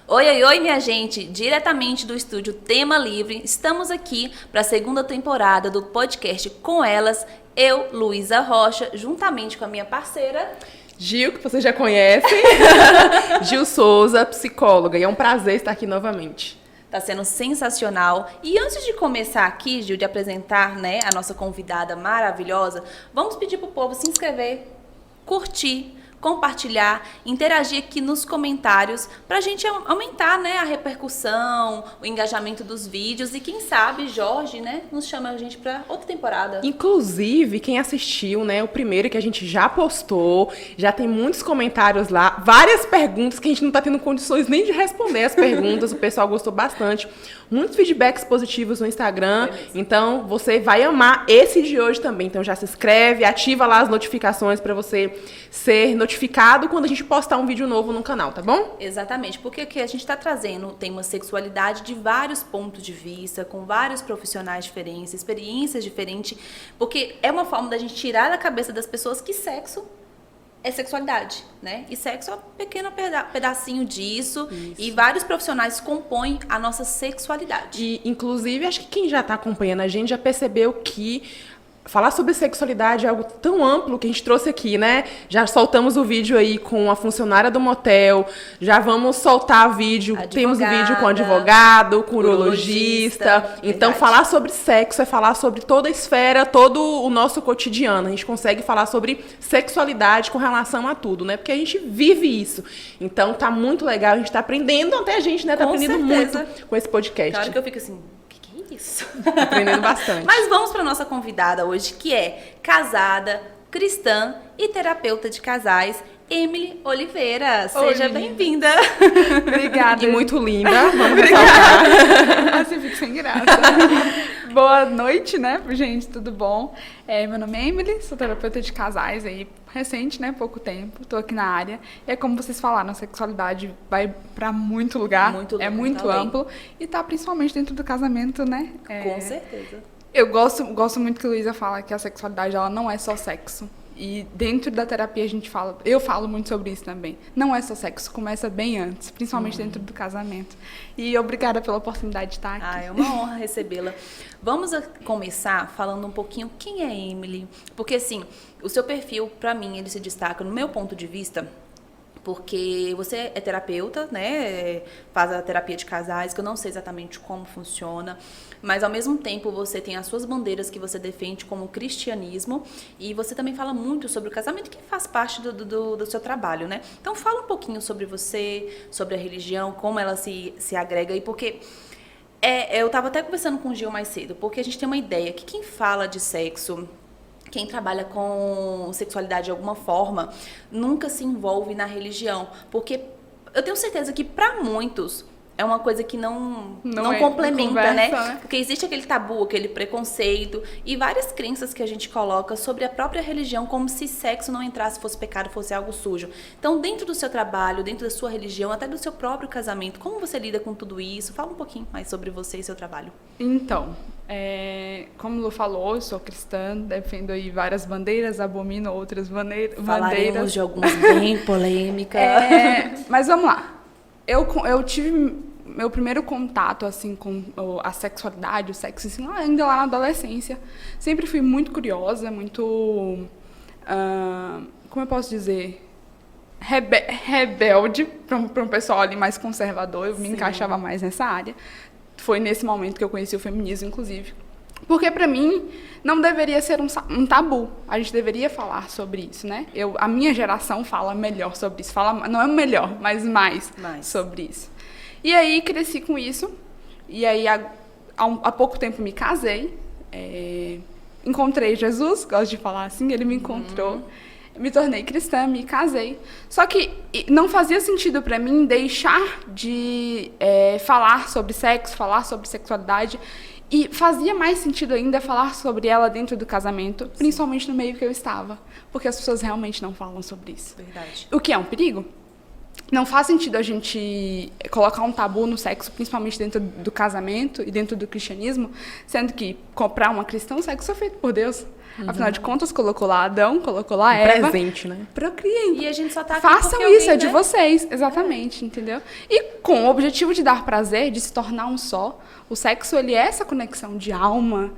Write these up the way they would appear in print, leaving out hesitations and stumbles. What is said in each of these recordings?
Oi, oi, oi, minha gente! Diretamente do estúdio Tema Livre, estamos aqui para a segunda temporada do podcast Com Elas, eu, Luísa Rocha, juntamente com a minha parceira... Gil, que você já conhece, Gil Souza, psicóloga, e é um prazer estar aqui novamente. Tá sendo sensacional. E antes de começar aqui, Gil, de apresentar, né, a nossa convidada maravilhosa, vamos pedir pro povo se inscrever, curtir, compartilhar, interagir aqui nos comentários pra gente aumentar, né, a repercussão, o engajamento dos vídeos e quem sabe Jorge, né, nos chama a gente pra outra temporada. Inclusive, quem assistiu, né, o primeiro que a gente já postou, já tem muitos comentários lá, várias perguntas que a gente não tá tendo condições nem de responder as perguntas, o pessoal gostou bastante, muitos feedbacks positivos no Instagram, então você vai amar esse de hoje também, então já se inscreve, ativa lá as notificações pra você ser notificado quando a gente postar um vídeo novo no canal, tá bom? Exatamente, porque aqui a gente está trazendo o tema sexualidade de vários pontos de vista, com vários profissionais diferentes, experiências diferentes, porque é uma forma da gente tirar da cabeça das pessoas que sexo é sexualidade, né? E sexo é um pequeno pedacinho disso. Isso. E vários profissionais compõem a nossa sexualidade. E, inclusive, acho que quem já está acompanhando a gente já percebeu que falar sobre sexualidade é algo tão amplo que a gente trouxe aqui, né? Já soltamos o vídeo aí com a funcionária do motel, já vamos soltar vídeo, temos o vídeo com advogado, com urologista. Então, falar sobre sexo é falar sobre toda a esfera, todo o nosso cotidiano. A gente consegue falar sobre sexualidade com relação a tudo, né? Porque a gente vive isso. Então, tá muito legal, a gente tá aprendendo, até a gente, né? Tá aprendendo muito com esse podcast. Claro que eu fico assim... Isso. Aprendendo bastante. Mas vamos para nossa convidada hoje, que é casada, cristã e terapeuta de casais, Emily Oliveira. Seja bem-vinda. Obrigada. E muito linda. Vamos Obrigada. Assim fico sem graça. Boa noite, né, gente? Tudo bom? Meu nome é Emily, sou terapeuta de casais aí, recente, né, pouco tempo, tô aqui na área. E é como vocês falaram, a sexualidade vai pra muito lugar, é muito amplo e tá principalmente dentro do casamento, né? Com certeza. Eu gosto muito que a Luísa fala que a sexualidade ela não é só sexo. E dentro da terapia eu falo muito sobre isso também. Não é só sexo, começa bem antes, principalmente dentro do casamento. E obrigada pela oportunidade de estar aqui. É uma honra recebê-la. Vamos começar falando um pouquinho quem é Emily, porque assim, o seu perfil, para mim, ele se destaca, no meu ponto de vista, porque você é terapeuta, né, faz a terapia de casais, que eu não sei exatamente como funciona, mas ao mesmo tempo você tem as suas bandeiras que você defende como cristianismo e você também fala muito sobre o casamento, que faz parte do seu trabalho, né? Então fala um pouquinho sobre você, sobre a religião, como ela se agrega aí, porque eu estava até conversando com o Gil mais cedo, porque a gente tem uma ideia que quem fala de sexo, quem trabalha com sexualidade de alguma forma, nunca se envolve na religião. Porque eu tenho certeza que para muitos é uma coisa que não complementa, conversa, né? Porque existe aquele tabu, aquele preconceito e várias crenças que a gente coloca sobre a própria religião, como se sexo não entrasse, fosse pecado, fosse algo sujo. Então, dentro do seu trabalho, dentro da sua religião, até do seu próprio casamento, como você lida com tudo isso? Fala um pouquinho mais sobre você e seu trabalho. Então, como Lu falou, eu sou cristã, defendo aí várias bandeiras, abomino outras bandeiras. Falaremos de algumas bem polêmicas. Mas vamos lá. Eu tive meu primeiro contato assim com a sexualidade, o sexo, assim, ainda lá na adolescência. Sempre fui muito curiosa, muito, como eu posso dizer, rebelde para um pessoal ali mais conservador. Eu me encaixava mais nessa área. Foi nesse momento que eu conheci o feminismo, inclusive. Porque, para mim, não deveria ser um tabu. A gente deveria falar sobre isso, né? A minha geração fala melhor sobre isso. Não é melhor, mas mais sobre isso. E aí, cresci com isso. E aí, há pouco tempo, me casei. Encontrei Jesus, gosto de falar assim. Ele me encontrou. Me tornei cristã, me casei. Só que não fazia sentido para mim deixar de falar sobre sexo, falar sobre sexualidade. E fazia mais sentido ainda falar sobre ela dentro do casamento, principalmente no meio que eu estava. Porque as pessoas realmente não falam sobre isso. Verdade. O que é um perigo. Não faz sentido a gente colocar um tabu no sexo, principalmente dentro do casamento e dentro do cristianismo, sendo que comprar uma cristã, o sexo é feito por Deus. Afinal de contas, colocou lá Adão, colocou lá Eva. Presente, né? Procriem. E a gente só tá aqui Façam porque isso, alguém, é de né? vocês. Exatamente, entendeu? E com o objetivo de dar prazer, de se tornar um só, o sexo, ele é essa conexão de alma,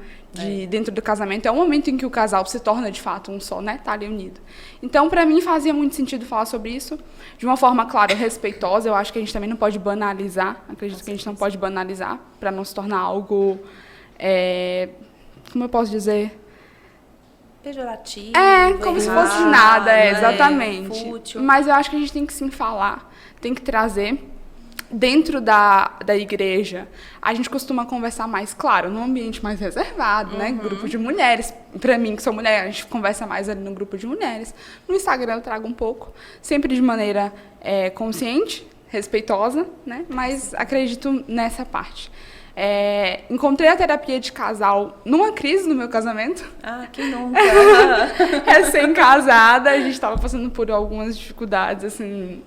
dentro do casamento. É o momento em que o casal se torna, de fato, um só, né? Tá ali unido. Então, pra mim, fazia muito sentido falar sobre isso. De uma forma, claro, respeitosa. Eu acho que a gente também não pode banalizar. Acredito que a gente não pode banalizar pra não se tornar algo... como eu posso dizer? Pejorativo. Como se errado, fosse nada, né? exatamente. Fútil. Mas eu acho que a gente tem que sim falar, tem que trazer. Dentro da igreja, a gente costuma conversar mais, claro, num ambiente mais reservado, né? Grupo de mulheres. Pra mim, que sou mulher, a gente conversa mais ali no grupo de mulheres. No Instagram eu trago um pouco, sempre de maneira consciente, respeitosa, né? Mas acredito nessa parte. Encontrei a terapia de casal numa crise no meu casamento. Ah, quem nunca? Recém-casada, a gente estava passando por algumas dificuldades, assim,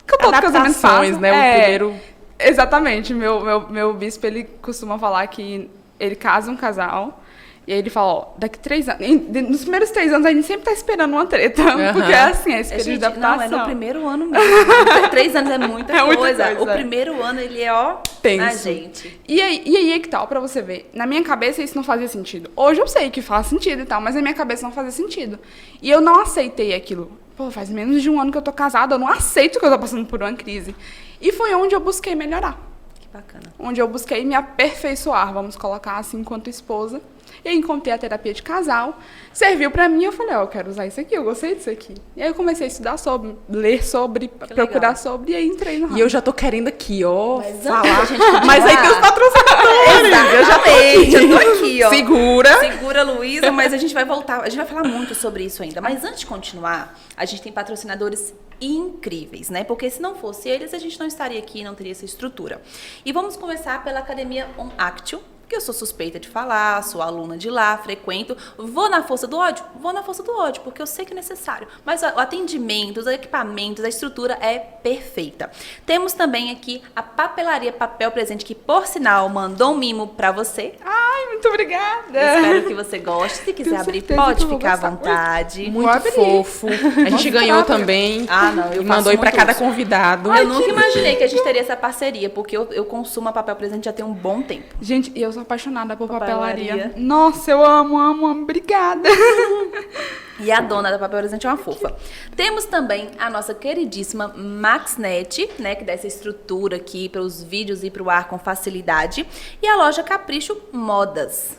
que todo casamento passa. Né? O primeiro... Exatamente. Meu bispo, ele costuma falar que ele casa um casal e aí ele fala, ó, daqui 3 anos... Nos primeiros 3 anos, a gente sempre tá esperando uma treta. Porque é assim, é esse período de adaptação. Não, é no primeiro ano mesmo. 3 anos é muita É muita coisa. coisa. O primeiro ano, ele é, ó... Tenso. A gente. E aí é que tal, pra você ver. Na minha cabeça, isso não fazia sentido. Hoje eu sei que faz sentido e tal, mas na minha cabeça não fazia sentido. E eu não aceitei aquilo. Pô, faz menos de 1 ano que eu tô casada, eu não aceito que eu tô passando por uma crise. E foi onde eu busquei melhorar. Que bacana. Onde eu busquei me aperfeiçoar, vamos colocar assim, enquanto esposa. E aí encontrei a terapia de casal, serviu pra mim, eu falei, ó, eu quero usar isso aqui, eu gostei disso aqui. E aí eu comecei a estudar sobre, ler sobre, procurar legal. sobre, e aí entrei no ramo. E eu já tô querendo aqui, ó, Mas antes falar. da gente continuar- Mas aí tem os patrocinadores. Eu já tô aqui. Eu tô aqui, ó. Segura. Segura, Luísa, mas a gente vai voltar. A gente vai falar muito sobre isso ainda. Mas antes de continuar, a gente tem patrocinadores incríveis, né? Porque se não fosse eles, a gente não estaria aqui, não teria essa estrutura. E vamos começar pela Academia On Actio, porque eu sou suspeita de falar, sou aluna de lá, frequento. Vou na força do ódio? Vou na força do ódio, porque eu sei que é necessário. Mas o atendimento, os equipamentos, a estrutura é perfeita. Temos também aqui a Papelaria Papel Presente, que, por sinal, mandou um mimo pra você. Ai, muito obrigada! Espero que você goste. Se quiser Tenho abrir, certeza pode que eu vou ficar à gostar. vontade. Vou Muito abrir. fofo. A gente ganhou também. Ah, não, eu E faço mandou aí pra muito cada uso. convidado. Eu nunca imaginei que a gente teria essa parceria, porque eu consumo a Papel Presente já tem um bom tempo. Gente, e eu sou apaixonada por papelaria. Papelaria. Nossa, eu amo, amo, amo. Obrigada. E a dona da Papel Presente é uma fofa. Temos também a nossa queridíssima MaxNet, né, que dá essa estrutura aqui para os vídeos ir para o ar com facilidade. E a loja Capricho Modas.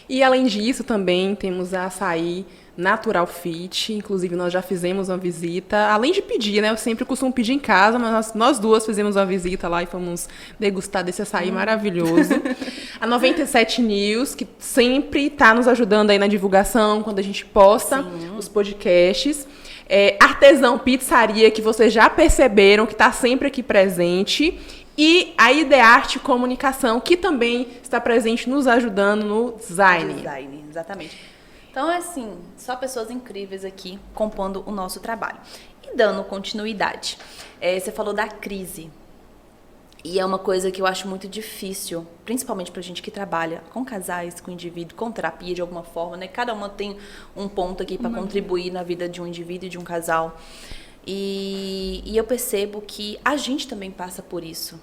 E além disso, também temos a Açaí Natural Fit. Inclusive, nós já fizemos uma visita. Além de pedir, né? Eu sempre costumo pedir em casa, mas nós duas fizemos uma visita lá e fomos degustar desse açaí maravilhoso. A 97 News, que sempre está nos ajudando aí na divulgação, quando a gente posta os podcasts. Artesão Pizzaria, que vocês já perceberam que está sempre aqui presente. E a Idearte Comunicação, que também está presente nos ajudando no design. Design, exatamente. Então, é assim, só pessoas incríveis aqui compondo o nosso trabalho. E dando continuidade, você falou da crise. E é uma coisa que eu acho muito difícil, principalmente pra gente que trabalha com casais, com indivíduo, com terapia de alguma forma, né? Cada uma tem um ponto aqui para contribuir na vida de um indivíduo e de um casal. E eu percebo que a gente também passa por isso,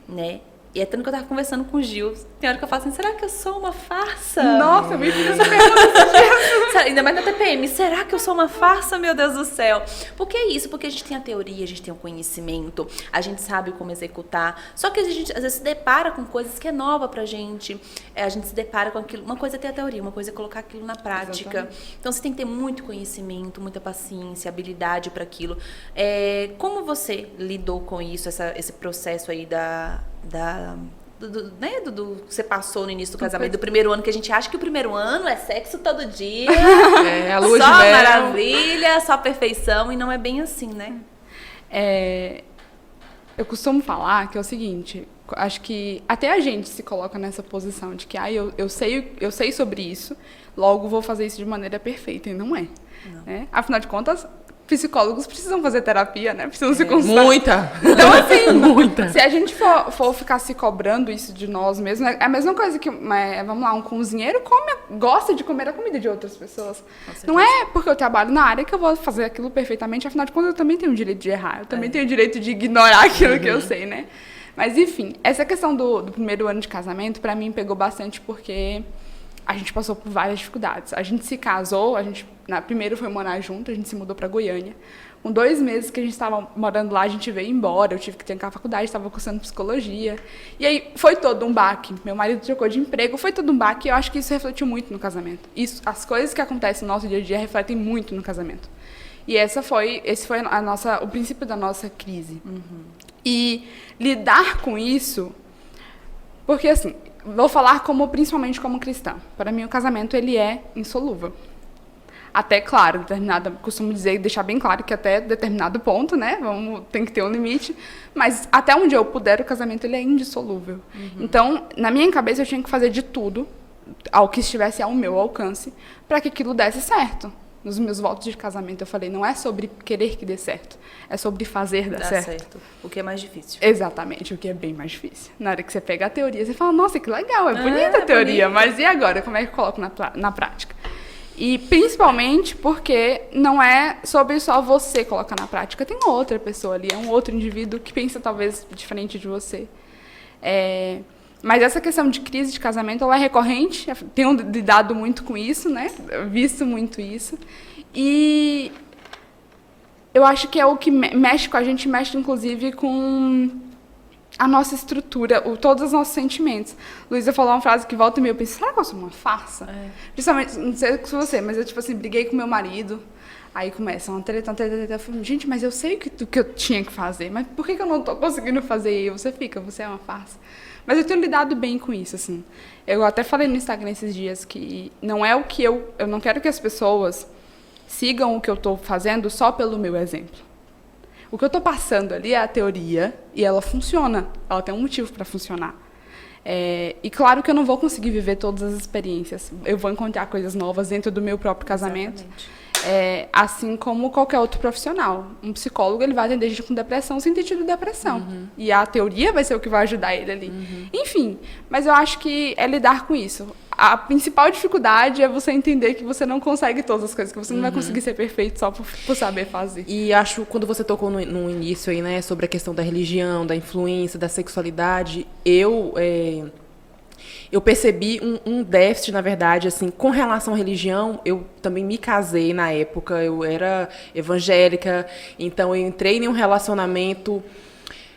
né? E é tanto que eu tava conversando com o Gil. Tem hora que eu falo assim, será que eu sou uma farsa? Nossa, me fiz essa pergunta. Ainda mais na TPM, será que eu sou uma farsa, meu Deus do céu? Por que isso? Porque a gente tem a teoria, a gente tem o conhecimento, a gente sabe como executar, só que a gente às vezes se depara com coisas que é nova pra gente, a gente se depara com aquilo, uma coisa é ter a teoria, uma coisa é colocar aquilo na prática. Exatamente. Então você tem que ter muito conhecimento, muita paciência, habilidade para aquilo. Como você lidou com isso, esse processo aí do que você passou no início do casamento, do primeiro ano, que a gente acha que o primeiro ano é sexo todo dia, A lua só de mel. maravilha, só perfeição, e não é bem assim, né? Eu costumo falar que é o seguinte, acho que até a gente se coloca nessa posição de que eu sei sobre isso, logo vou fazer isso de maneira perfeita, e não é. Né? Afinal de contas, psicólogos precisam fazer terapia, né? Precisam se consultar. Muita! Então, assim, Muita! se a gente for ficar se cobrando isso de nós mesmos, é a mesma coisa que, vamos lá, um cozinheiro gosta de comer a comida de outras pessoas. Não é porque eu trabalho na área que eu vou fazer aquilo perfeitamente, afinal de contas eu também tenho o direito de errar, eu também tenho o direito de ignorar aquilo que eu sei, né? Mas, enfim, essa questão do primeiro ano de casamento, pra mim, pegou bastante porque a gente passou por várias dificuldades. A gente se casou, primeiro foi morar junto, a gente se mudou pra Goiânia. Com 2 meses que a gente estava morando lá, a gente veio embora, eu tive que trancar a faculdade, estava cursando psicologia. E aí foi todo um baque. Meu marido trocou de emprego, foi todo um baque, e eu acho que isso refletiu muito no casamento. As coisas que acontecem no nosso dia a dia refletem muito no casamento. E esse foi o princípio da nossa crise. E lidar com isso, porque assim, vou falar principalmente como cristã. Para mim, o casamento ele é insolúvel. Até, claro, costumo dizer e deixar bem claro que até determinado ponto, né? Tem que ter um limite. Mas até onde eu puder, o casamento ele é indissolúvel. Então, na minha cabeça, eu tinha que fazer de tudo, ao que estivesse ao meu alcance, para que aquilo desse certo. Nos meus votos de casamento, eu falei, não é sobre querer que dê certo, é sobre fazer dar certo. O que é mais difícil. Exatamente, o que é bem mais difícil. Na hora que você pega a teoria, você fala, nossa, que legal, é bonita a teoria, mas e agora? Como é que eu coloco na prática? E principalmente porque não é sobre só você colocar na prática, tem outra pessoa ali, é um outro indivíduo que pensa talvez diferente de você. Mas essa questão de crise de casamento, ela é recorrente, tenho lidado muito com isso, né? Visto muito isso. E eu acho que é o que mexe com a gente, mexe inclusive com a nossa estrutura, todos os nossos sentimentos. Luísa falou uma frase que volta e meia, eu penso, será que eu sou uma farsa? Principalmente, não sei se você, mas eu, tipo assim, briguei com meu marido, aí começa uma treta, eu falo, gente, mas eu sei o que eu tinha que fazer, mas por que eu não tô conseguindo fazer? E você é uma farsa. Mas eu tenho lidado bem com isso, assim. Eu até falei no Instagram esses dias que não é o que eu não quero que as pessoas sigam o que eu estou fazendo só pelo meu exemplo. O que eu estou passando ali é a teoria e ela funciona. Ela tem um motivo para funcionar. E claro que eu não vou conseguir viver todas as experiências. Eu vou encontrar coisas novas dentro do meu próprio casamento. Assim como qualquer outro profissional. Um psicólogo ele vai atender gente com depressão sem ter tido depressão. E a teoria vai ser o que vai ajudar ele ali. Enfim, mas eu acho que é lidar com isso. A principal dificuldade é você entender que você não consegue todas as coisas, que você não vai conseguir ser perfeito só por saber fazer. E acho, quando você tocou no início aí, né, sobre a questão da religião, da influência, da sexualidade, eu percebi um déficit, na verdade, assim, com relação à religião. Eu também me casei na época, eu era evangélica, então eu entrei em um relacionamento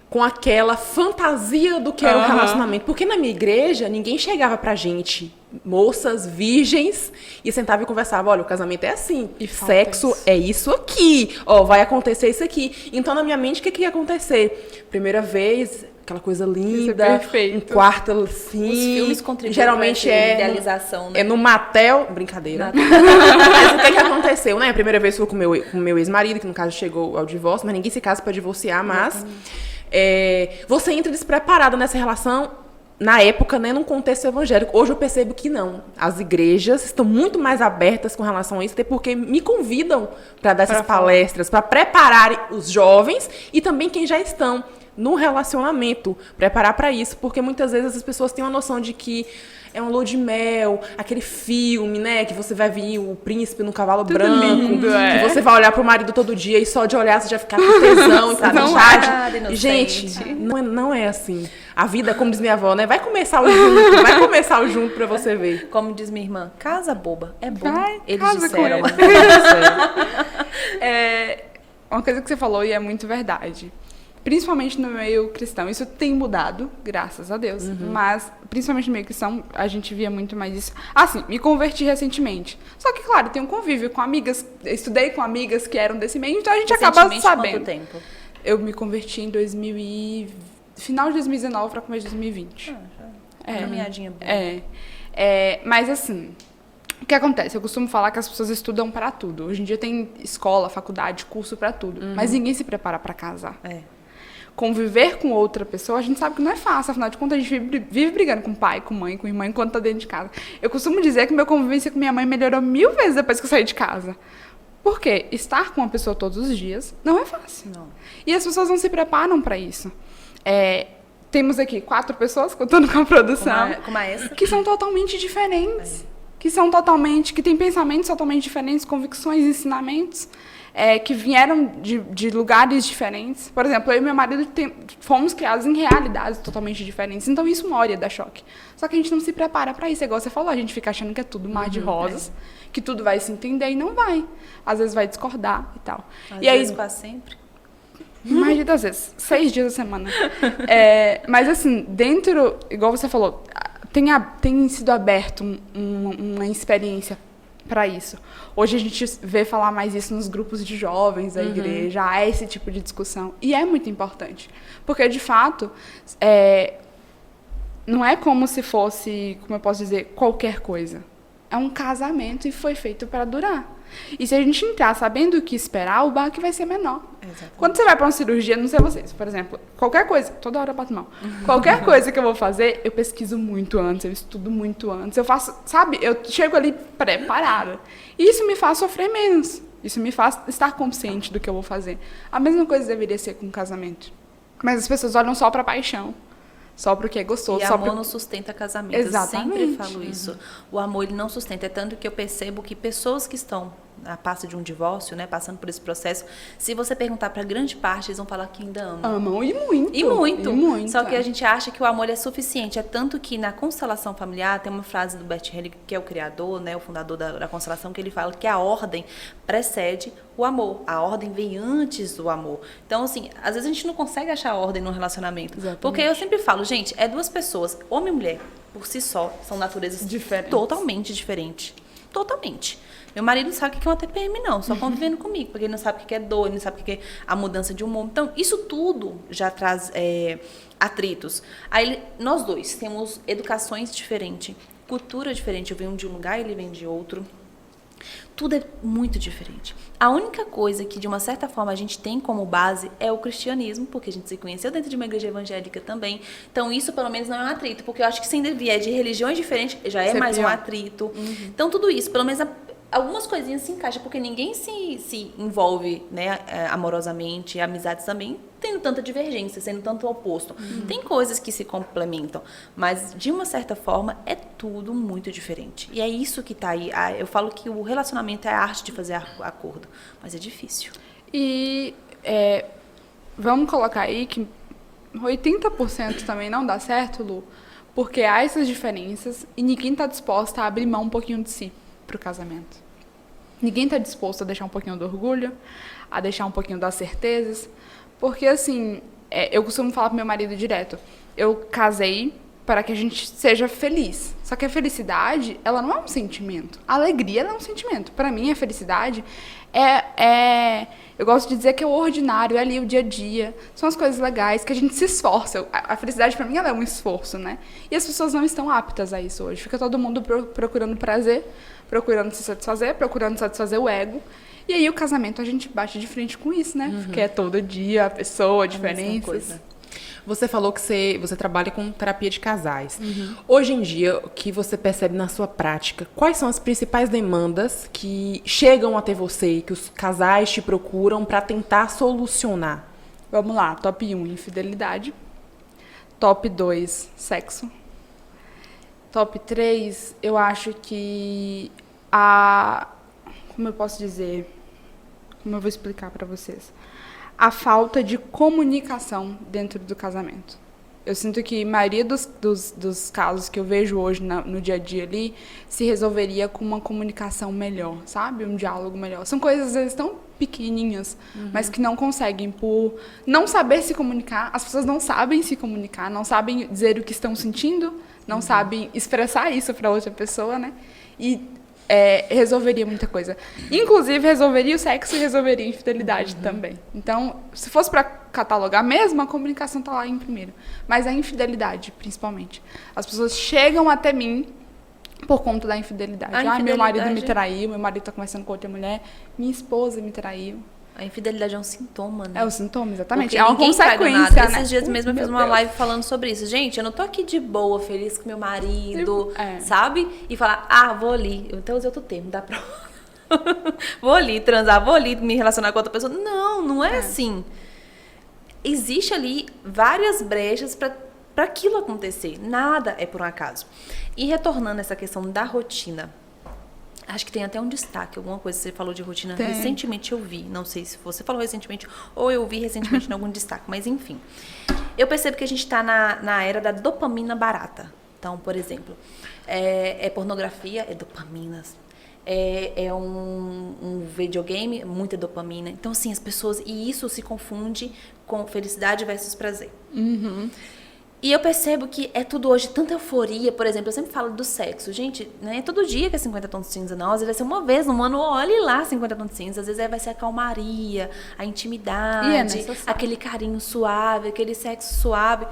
com aquela fantasia do que era o relacionamento. Porque na minha igreja, ninguém chegava pra gente, moças virgens, e sentava e conversava, olha, o casamento é assim, e sexo é isso aqui, ó, vai acontecer isso aqui. Então, na minha mente, o que ia acontecer? Primeira vez, aquela coisa linda, um quarto assim. Os filmes contribuem geralmente pra essa idealização, né? É no motel, brincadeira. Mas o que aconteceu, né? A primeira vez foi com o meu ex-marido, que no caso chegou ao divórcio, mas ninguém se casa para divorciar, mas você entra despreparada nessa relação. Na época, né, num contexto evangélico. Hoje eu percebo que não. As igrejas estão muito mais abertas com relação a isso, até porque me convidam para dar essas palestras, para preparar os jovens e também quem já estão no relacionamento, preparar para isso, porque muitas vezes as pessoas têm uma noção de que é um lua de mel, aquele filme, né, que você vai vir o príncipe no cavalo tudo branco, lindo, que você vai olhar pro marido todo dia e só de olhar você já ficar com tesão e com vontade. Gente, não é assim. A vida, como diz minha avó, né, vai começar o junto pra você ver. Como diz minha irmã, casa boba, é bom. Eles disseram. Uma coisa que você falou e é muito verdade. Principalmente no meio cristão. Isso tem mudado, graças a Deus. Mas, principalmente no meio cristão, a gente via muito mais isso. Assim, me converti recentemente. Só que, claro, tenho um convívio com amigas. Estudei com amigas que eram desse meio, então a gente acaba sabendo. Quanto tempo? Eu me converti em final de 2019 para começo de 2020. Caminhadinha boa. Mas, assim, o que acontece? Eu costumo falar que as pessoas estudam para tudo. Hoje em dia tem escola, faculdade, curso para tudo. Mas ninguém se prepara para casar. Conviver com outra pessoa, a gente sabe que não é fácil. Afinal de contas, a gente vive brigando com pai, com mãe, com irmã, enquanto tá dentro de casa. Eu costumo dizer que minha convivência com minha mãe melhorou 1000 vezes depois que eu saí de casa. Porque estar com uma pessoa todos os dias não é fácil. Não. E as pessoas não se preparam para isso. Temos aqui 4 pessoas, contando com a produção, Como é essa? que são totalmente diferentes. Que têm pensamentos totalmente diferentes, convicções, ensinamentos, que vieram de lugares diferentes. Por exemplo, eu e meu marido fomos criados em realidades totalmente diferentes. Então, isso uma hora ia dar choque. Só que a gente não se prepara para isso. É igual você falou, a gente fica achando que é tudo mar de rosas, que tudo vai se entender e não vai. Às vezes vai discordar e tal. Às e aí, vezes, quase sempre. maioria das vezes, 6 dias da semana. Mas assim, dentro, igual você falou, tem sido aberto uma experiência para isso. Hoje a gente vê falar mais isso nos grupos de jovens da igreja, há esse tipo de discussão. E é muito importante. Porque, de fato, não é como se fosse, como eu posso dizer, qualquer coisa. É um casamento e foi feito para durar. E se a gente entrar sabendo o que esperar, o baque vai ser menor. Exatamente. Quando você vai para uma cirurgia, não sei vocês, por exemplo, qualquer coisa, toda hora eu bato mão. Qualquer coisa que eu vou fazer, eu pesquiso muito antes, eu estudo muito antes. Eu faço, sabe, eu chego ali preparada. E isso me faz sofrer menos. Isso me faz estar consciente do que eu vou fazer. A mesma coisa deveria ser com o casamento. Mas as pessoas olham só para a paixão. Só porque é gostoso. E só amor porque... não sustenta casamento. Exatamente. Eu sempre falo isso. O amor, ele não sustenta. É tanto que eu percebo que pessoas que estão a passo de um divórcio, né, passando por esse processo, se você perguntar para grande parte, eles vão falar que ainda amam. Amam e muito. E muito. E muito. Só que a gente acha que o amor é suficiente. É tanto que na constelação familiar, tem uma frase do Bert Hellinger, que é o criador, né, o fundador da constelação, que ele fala que a ordem precede o amor. A ordem vem antes do amor. Então, assim, às vezes a gente não consegue achar a ordem no relacionamento. Exatamente. Porque eu sempre falo, gente, é 2 pessoas, homem e mulher, por si só, são naturezas Diferentes. totalmente diferentes. Totalmente. Meu marido não sabe o que é uma TPM, não, só convivendo comigo, porque ele não sabe o que é dor, ele não sabe o que é a mudança de humor. Então, isso tudo já traz atritos. Aí, nós dois temos educações diferentes, cultura diferente. Eu venho de um lugar, ele vem de outro. Tudo é muito diferente. A única coisa que, de uma certa forma, a gente tem como base é o cristianismo, porque a gente se conheceu dentro de uma igreja evangélica também. Então, isso, pelo menos, não é um atrito, porque eu acho que se ainda vier de religiões diferentes, já é mais um atrito. Então, tudo isso, pelo menos, algumas coisinhas se encaixam, porque ninguém se envolve, né, amorosamente, amizades também, tendo tanta divergência, sendo tanto oposto. Tem coisas que se complementam, mas de uma certa forma é tudo muito diferente. E é isso que está aí. Eu falo que o relacionamento é a arte de fazer acordo, mas é difícil. E vamos colocar aí que 80% também não dá certo, Lu, porque há essas diferenças e ninguém está disposto a abrir mão um pouquinho de si para o casamento. Ninguém está disposto a deixar um pouquinho do orgulho, a deixar um pouquinho das certezas. Porque, assim, eu costumo falar pro meu marido direto, eu casei para que a gente seja feliz. Só que a felicidade, ela não é um sentimento. A alegria, ela é um sentimento. Para mim, a felicidade eu gosto de dizer que é o ordinário, é ali o dia a dia. São as coisas legais que a gente se esforça. A felicidade, para mim, ela é um esforço, né? E as pessoas não estão aptas a isso hoje. Fica todo mundo procurando prazer, procurando se satisfazer, procurando satisfazer o ego. E aí, o casamento, a gente bate de frente com isso, né? Porque é todo dia, a pessoa, diferenças. Você falou que você trabalha com terapia de casais. Hoje em dia, o que você percebe na sua prática? Quais são as principais demandas que chegam até você e que os casais te procuram para tentar solucionar? Vamos lá. Top 1, infidelidade. Top 2, sexo. Top 3, eu acho que como eu posso dizer? Como eu vou explicar para vocês? A falta de comunicação dentro do casamento. Eu sinto que a maioria dos casos que eu vejo hoje no dia a dia ali se resolveria com uma comunicação melhor, sabe? Um diálogo melhor. São coisas, às vezes, tão pequenininhas, mas que não conseguem, por não saber se comunicar. As pessoas não sabem se comunicar, não sabem dizer o que estão sentindo, não sabem expressar isso para outra pessoa, né? E resolveria muita coisa. Inclusive, resolveria o sexo e resolveria a infidelidade também. Então, se fosse para catalogar mesmo, a comunicação está lá em primeiro. Mas a infidelidade, principalmente. As pessoas chegam até mim por conta da infidelidade. Meu marido me traiu, meu marido está conversando com outra mulher, minha esposa me traiu. A infidelidade é um sintoma, né? É o sintoma, exatamente. Porque é uma consequência, né? Esses dias mesmo eu fiz uma live falando sobre isso. Gente, eu não tô aqui de boa, feliz com meu marido, sabe? E falar, vou ali. Eu até usei outro termo, dá pra... Vou ali transar, vou ali me relacionar com outra pessoa. Não é assim. Existe ali várias brechas para aquilo acontecer. Nada é por um acaso. E retornando a essa questão da rotina, acho que tem até um destaque, alguma coisa que você falou de rotina. Tem. Recentemente eu vi, não sei se você falou recentemente ou eu vi recentemente em algum destaque, mas enfim. Eu percebo que a gente está na era da dopamina barata. Então, por exemplo, é pornografia, é dopaminas. É um videogame, muita dopamina. Então, assim, as pessoas... E isso se confunde com felicidade versus prazer. E eu percebo que é tudo hoje, tanta euforia. Por exemplo, eu sempre falo do sexo. Gente, não é todo dia que é 50 tons de cinza, não. Às vezes vai ser uma vez no ano, olhe lá 50 tons de cinza. Às vezes vai ser a calmaria, a intimidade, aquele carinho suave, aquele sexo suave.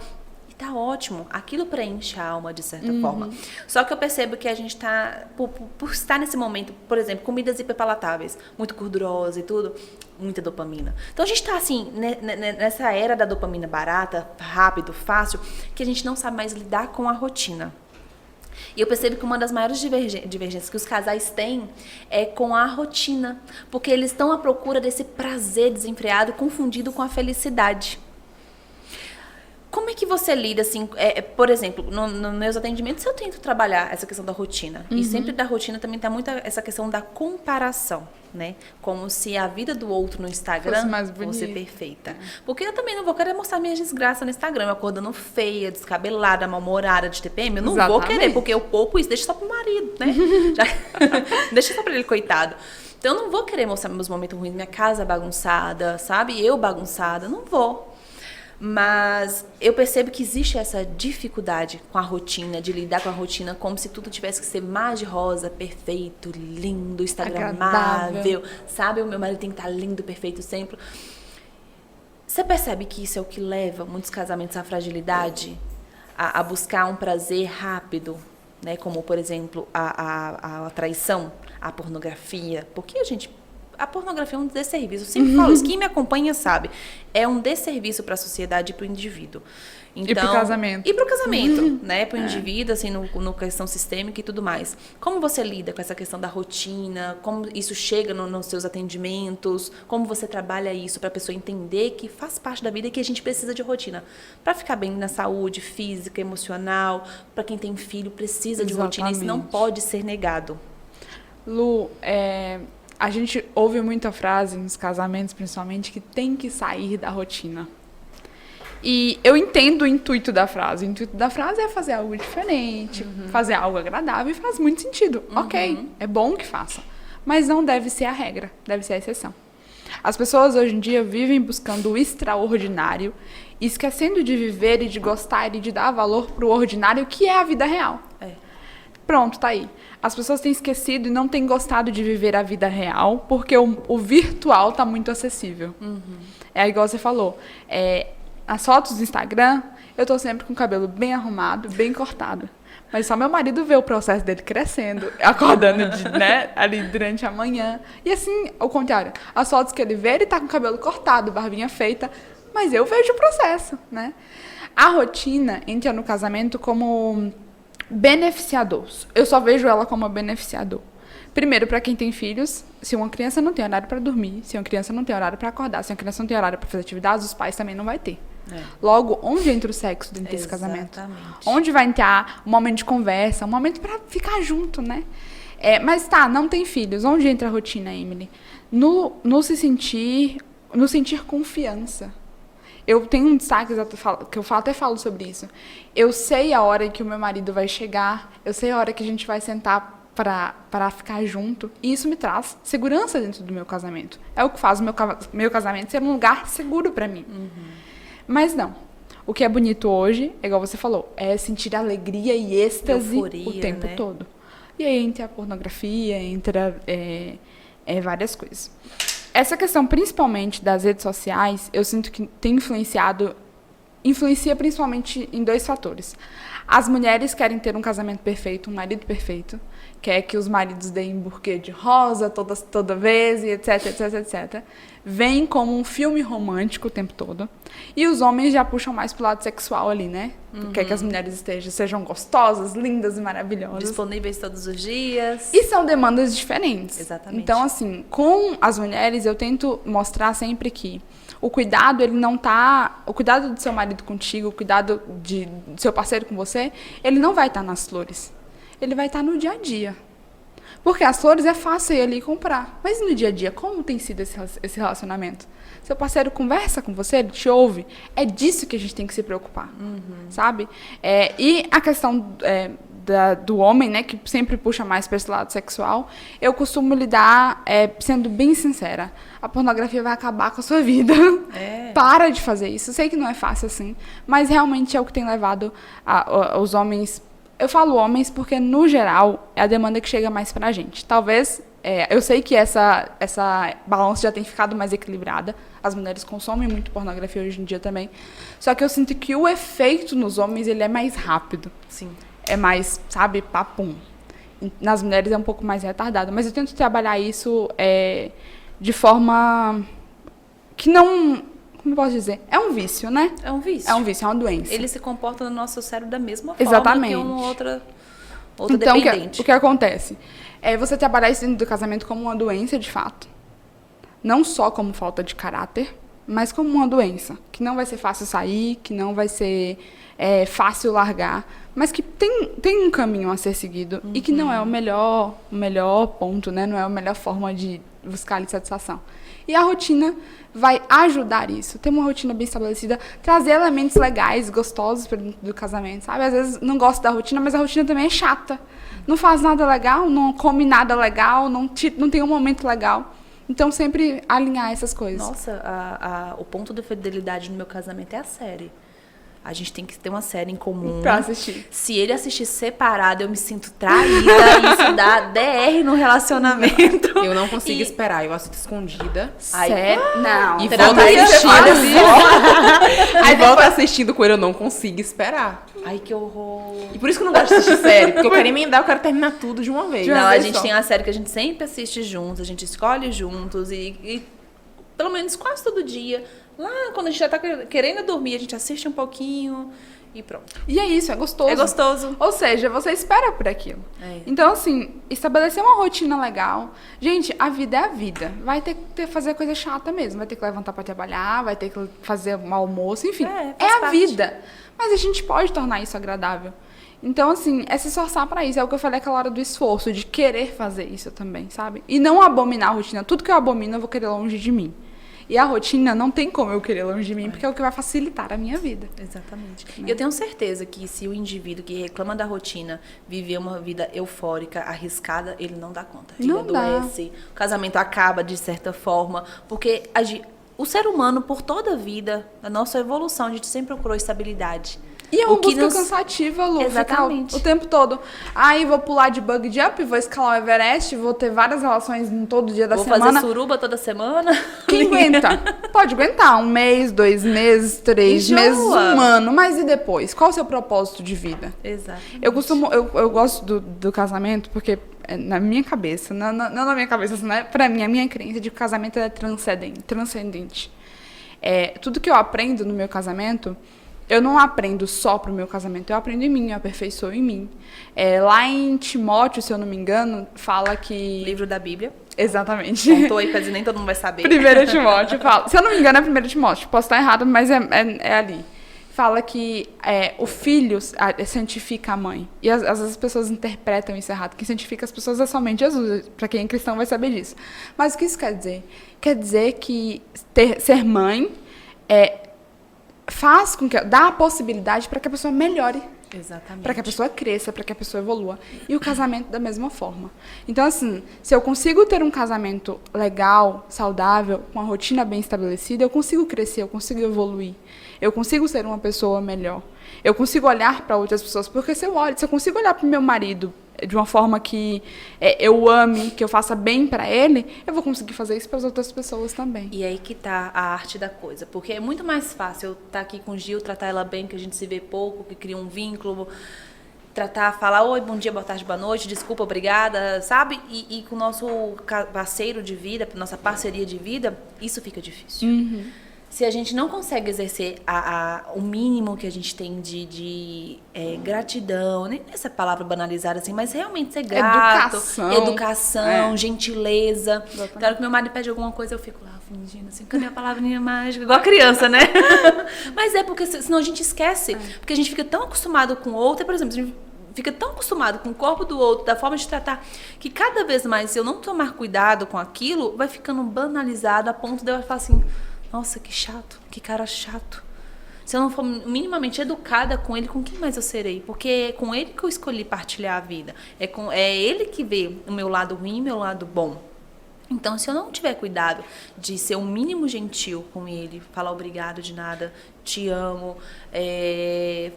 E tá ótimo. Aquilo preenche a alma, de certa forma. Só que eu percebo que a gente tá... Por estar nesse momento, por exemplo, comidas hiperpalatáveis, muito gordurosa e tudo... Muita dopamina. Então, a gente tá, assim, nessa era da dopamina barata, rápido, fácil, que a gente não sabe mais lidar com a rotina. E eu percebo que uma das maiores divergências que os casais têm é com a rotina. Porque eles estão à procura desse prazer desenfreado, confundido com a felicidade. Como é que você lida, assim, por exemplo, nos meus atendimentos eu tento trabalhar essa questão da rotina. E sempre da rotina também tá muito essa questão da comparação, né? Como se a vida do outro no Instagram fosse perfeita. Porque eu também não vou querer mostrar minhas desgraças no Instagram, eu acordando feia, descabelada, mal-humorada de TPM. Eu não vou querer, porque eu poupo isso, deixa só pro marido, né? Deixa só pra ele, coitado. Então eu não vou querer mostrar meus momentos ruins, minha casa bagunçada, sabe? Eu bagunçada, não vou. Mas eu percebo que existe essa dificuldade com a rotina, de lidar com a rotina como se tudo tivesse que ser mais de rosa, perfeito, lindo, instagramável, sabe? O meu marido tem que estar lindo, perfeito sempre. Você percebe que isso é o que leva muitos casamentos à fragilidade? A buscar um prazer rápido, né? Como, por exemplo, a traição, a pornografia. Porque a pornografia é um desserviço. Eu sempre falo isso. Quem me acompanha sabe. É um desserviço para a sociedade e para o indivíduo. Então, e para o casamento. E para o casamento, né? Para o indivíduo, assim, no questão sistêmica e tudo mais. Como você lida com essa questão da rotina? Como isso chega nos seus atendimentos? Como você trabalha isso para a pessoa entender que faz parte da vida e que a gente precisa de rotina? Para ficar bem na saúde física, emocional. Para quem tem filho, precisa de rotina. Isso não pode ser negado. Lu, a gente ouve muita frase nos casamentos, principalmente, que tem que sair da rotina. E eu entendo o intuito da frase. O intuito da frase é fazer algo diferente, fazer algo agradável, e faz muito sentido. Ok, é bom que faça. Mas não deve ser a regra, deve ser a exceção. As pessoas hoje em dia vivem buscando o extraordinário, esquecendo de viver e de gostar e de dar valor para o ordinário, que é a vida real. Pronto, tá aí. As pessoas têm esquecido e não têm gostado de viver a vida real, porque o virtual tá muito acessível. É igual você falou. As fotos do Instagram, eu tô sempre com o cabelo bem arrumado, bem cortado. Mas só meu marido vê o processo dele crescendo, acordando ali durante a manhã. E assim, ao contrário, as fotos que ele vê, ele tá com o cabelo cortado, barbinha feita, mas eu vejo o processo, né? A rotina entra no casamento como beneficiador. Eu só vejo ela como beneficiador. Primeiro, para quem tem filhos, se uma criança não tem horário para dormir, se uma criança não tem horário para acordar, se uma criança não tem horário para fazer atividades, os pais também não vai ter. Logo, onde entra o sexo dentro desse casamento? Onde vai entrar um momento de conversa, um momento para ficar junto, né? Mas tá, não tem filhos. Onde entra a rotina, Emily? No sentir confiança. Eu tenho um destaque que eu até falo sobre isso. Eu sei a hora que o meu marido vai chegar, eu sei a hora que a gente vai sentar para ficar junto. E isso me traz segurança dentro do meu casamento. É o que faz o meu casamento ser um lugar seguro para mim. Mas não. O que é bonito hoje, é igual você falou, é sentir alegria e êxtase o tempo todo. E aí entra a pornografia, entra várias coisas. Essa questão, principalmente das redes sociais, eu sinto que tem influencia principalmente em 2 fatores. As mulheres querem ter um casamento perfeito, um marido perfeito, quer que os maridos deem buquê de rosa toda vez, e etc, etc, etc. Vem como um filme romântico o tempo todo. E os homens já puxam mais pro lado sexual ali, né? Quer que as mulheres sejam gostosas, lindas e maravilhosas. Disponíveis todos os dias. E são demandas diferentes. Exatamente. Então, assim, com as mulheres, eu tento mostrar sempre que o cuidado, ele não tá... O cuidado do seu marido contigo, o cuidado do seu parceiro com você, ele não vai estar nas flores. Ele vai estar no dia a dia. Porque as flores é fácil ir ali e comprar. Mas no dia a dia, como tem sido esse relacionamento? Seu parceiro conversa com você, ele te ouve. É disso que a gente tem que se preocupar, sabe? E a questão do homem, né, que sempre puxa mais para esse lado sexual, eu costumo lidar sendo bem sincera. A pornografia vai acabar com a sua vida. Para de fazer isso. Sei que não é fácil assim, mas realmente é o que tem levado os homens... Eu falo homens porque, no geral, é a demanda que chega mais pra gente. Talvez, eu sei que essa balança já tem ficado mais equilibrada. As mulheres consomem muito pornografia hoje em dia também. Só que eu sinto que o efeito nos homens, ele é mais rápido. Sim. É mais, sabe, papum. Nas mulheres é um pouco mais retardado. Mas eu tento trabalhar isso de forma que não... Como eu posso dizer? É um vício, né? É um vício. É um vício, é uma doença. Ele se comporta no nosso cérebro da mesma forma Exatamente. que uma outra então, dependente. O que acontece? É você trabalhar isso dentro do casamento como uma doença, de fato. Não só como falta de caráter, mas como uma doença. Que não vai ser fácil sair, que não vai ser fácil largar, mas que tem um caminho a ser seguido e que não é o melhor ponto, né? Não é a melhor forma de buscar ali satisfação. E a rotina vai ajudar isso. Ter uma rotina bem estabelecida, trazer elementos legais, gostosos para dentro do casamento, sabe? Às vezes não gosto da rotina, mas a rotina também é chata. Não faz nada legal, não come nada legal, não tem um momento legal. Então, sempre alinhar essas coisas. Nossa, o ponto da fidelidade no meu casamento é a série. A gente tem que ter uma série em comum. Pra assistir. Se ele assistir separado, eu me sinto traída. E isso dá DR no relacionamento. Eu não consigo esperar, eu assisto escondida. Sério? Não. E Terapia volto assistindo. Aí depois- volto assistindo com ele, eu não consigo esperar. Ai, que horror. E por isso que eu não gosto de assistir série, porque eu quero emendar, eu quero terminar tudo de uma vez. De uma Não, a vez gente só. tem uma série que a gente sempre assiste juntos, a gente escolhe juntos e pelo menos quase todo dia. Lá, quando a gente já tá querendo dormir, a gente assiste um pouquinho e pronto. E é isso, é gostoso. É gostoso. Ou seja, você espera por aquilo. Então, assim, estabelecer uma rotina legal. Gente, a vida é a vida. Vai ter que fazer coisa chata mesmo. Vai ter que levantar pra trabalhar, vai ter que fazer um almoço, enfim. Faz É a parte. vida. Mas a gente pode tornar isso agradável. Então, assim, é se esforçar pra isso. É o que eu falei aquela hora do esforço, de querer fazer isso também, sabe? E não abominar a rotina. Tudo que eu abomino, eu vou querer longe de mim. E a rotina não tem como eu querer longe de mim, porque é o que vai facilitar a minha vida. Exatamente. E eu tenho certeza que se o indivíduo que reclama da rotina viver uma vida eufórica, arriscada, ele não dá conta. Ele Não dá. adoece, o casamento acaba de certa forma, porque o ser humano, por toda a vida, a nossa evolução, a gente sempre procurou estabilidade. E é uma O que busca nos- cansativa, Lu. Exatamente. Ficar o tempo todo. Aí vou pular de bug jump, vou escalar o Everest, vou ter várias relações em todo dia da Vou semana. fazer suruba toda semana. Quem aguenta? Pode aguentar 1 mês, 2 meses, 3 Enjoa. meses, 1 ano. Mas e depois? Qual o seu propósito de vida? Exato. Eu gosto do casamento porque, na minha cabeça, não na minha cabeça, assim, né? Pra mim, a minha crença de que o casamento é transcendente. Tudo que eu aprendo no meu casamento, eu não aprendo só pro meu casamento, eu aprendo em mim, eu aperfeiçoo em mim. Lá em Timóteo, se eu não me engano, fala que... Livro da Bíblia. Exatamente. Contou aí pra dizer, nem todo mundo vai saber. 1 Timóteo fala. Se eu não me engano, é 1 Timóteo. Posso estar errado, mas é ali. Fala que o filho santifica a mãe. E às vezes as pessoas interpretam isso errado. Quem santifica as pessoas é somente Jesus. Para quem é cristão vai saber disso. Mas o que isso quer dizer? Quer dizer que ser mãe faz com que... dá a possibilidade para que a pessoa melhore. Exatamente. Para que a pessoa cresça, para que a pessoa evolua. E o casamento da mesma forma. Então, assim, se eu consigo ter um casamento legal, saudável, com uma rotina bem estabelecida, eu consigo crescer, eu consigo evoluir. Eu consigo ser uma pessoa melhor. Eu consigo olhar para outras pessoas. Porque se eu consigo olhar para o meu marido de uma forma que eu ame, que eu faça bem para ele, eu vou conseguir fazer isso para as outras pessoas também. E aí que tá a arte da coisa. Porque é muito mais fácil eu estar aqui com o Gil, tratar ela bem, que a gente se vê pouco, que cria um vínculo. tratar, falar oi, bom dia, boa tarde, boa noite, desculpa, obrigada, sabe? E com o nosso parceiro de vida, nossa parceria de vida, isso fica difícil. Se a gente não consegue exercer o mínimo que a gente tem de gratidão, nem essa palavra banalizada assim, mas realmente ser grato, educação, gentileza. Claro que meu marido pede alguma coisa, eu fico lá fingindo assim, cadê a palavrinha mágica? Igual a criança, né? Mas porque senão a gente esquece, porque a gente fica tão acostumado com o outro, por exemplo, a gente fica tão acostumado com o corpo do outro, da forma de tratar, que cada vez mais, se eu não tomar cuidado com aquilo, vai ficando banalizado a ponto de eu falar assim, nossa, que chato, que cara chato. Se eu não for minimamente educada com ele, com quem mais eu serei? Porque é com ele que eu escolhi partilhar a vida. É ele que vê o meu lado ruim e o meu lado bom. Então, se eu não tiver cuidado de ser o mínimo gentil com ele, falar obrigado de nada, te amo,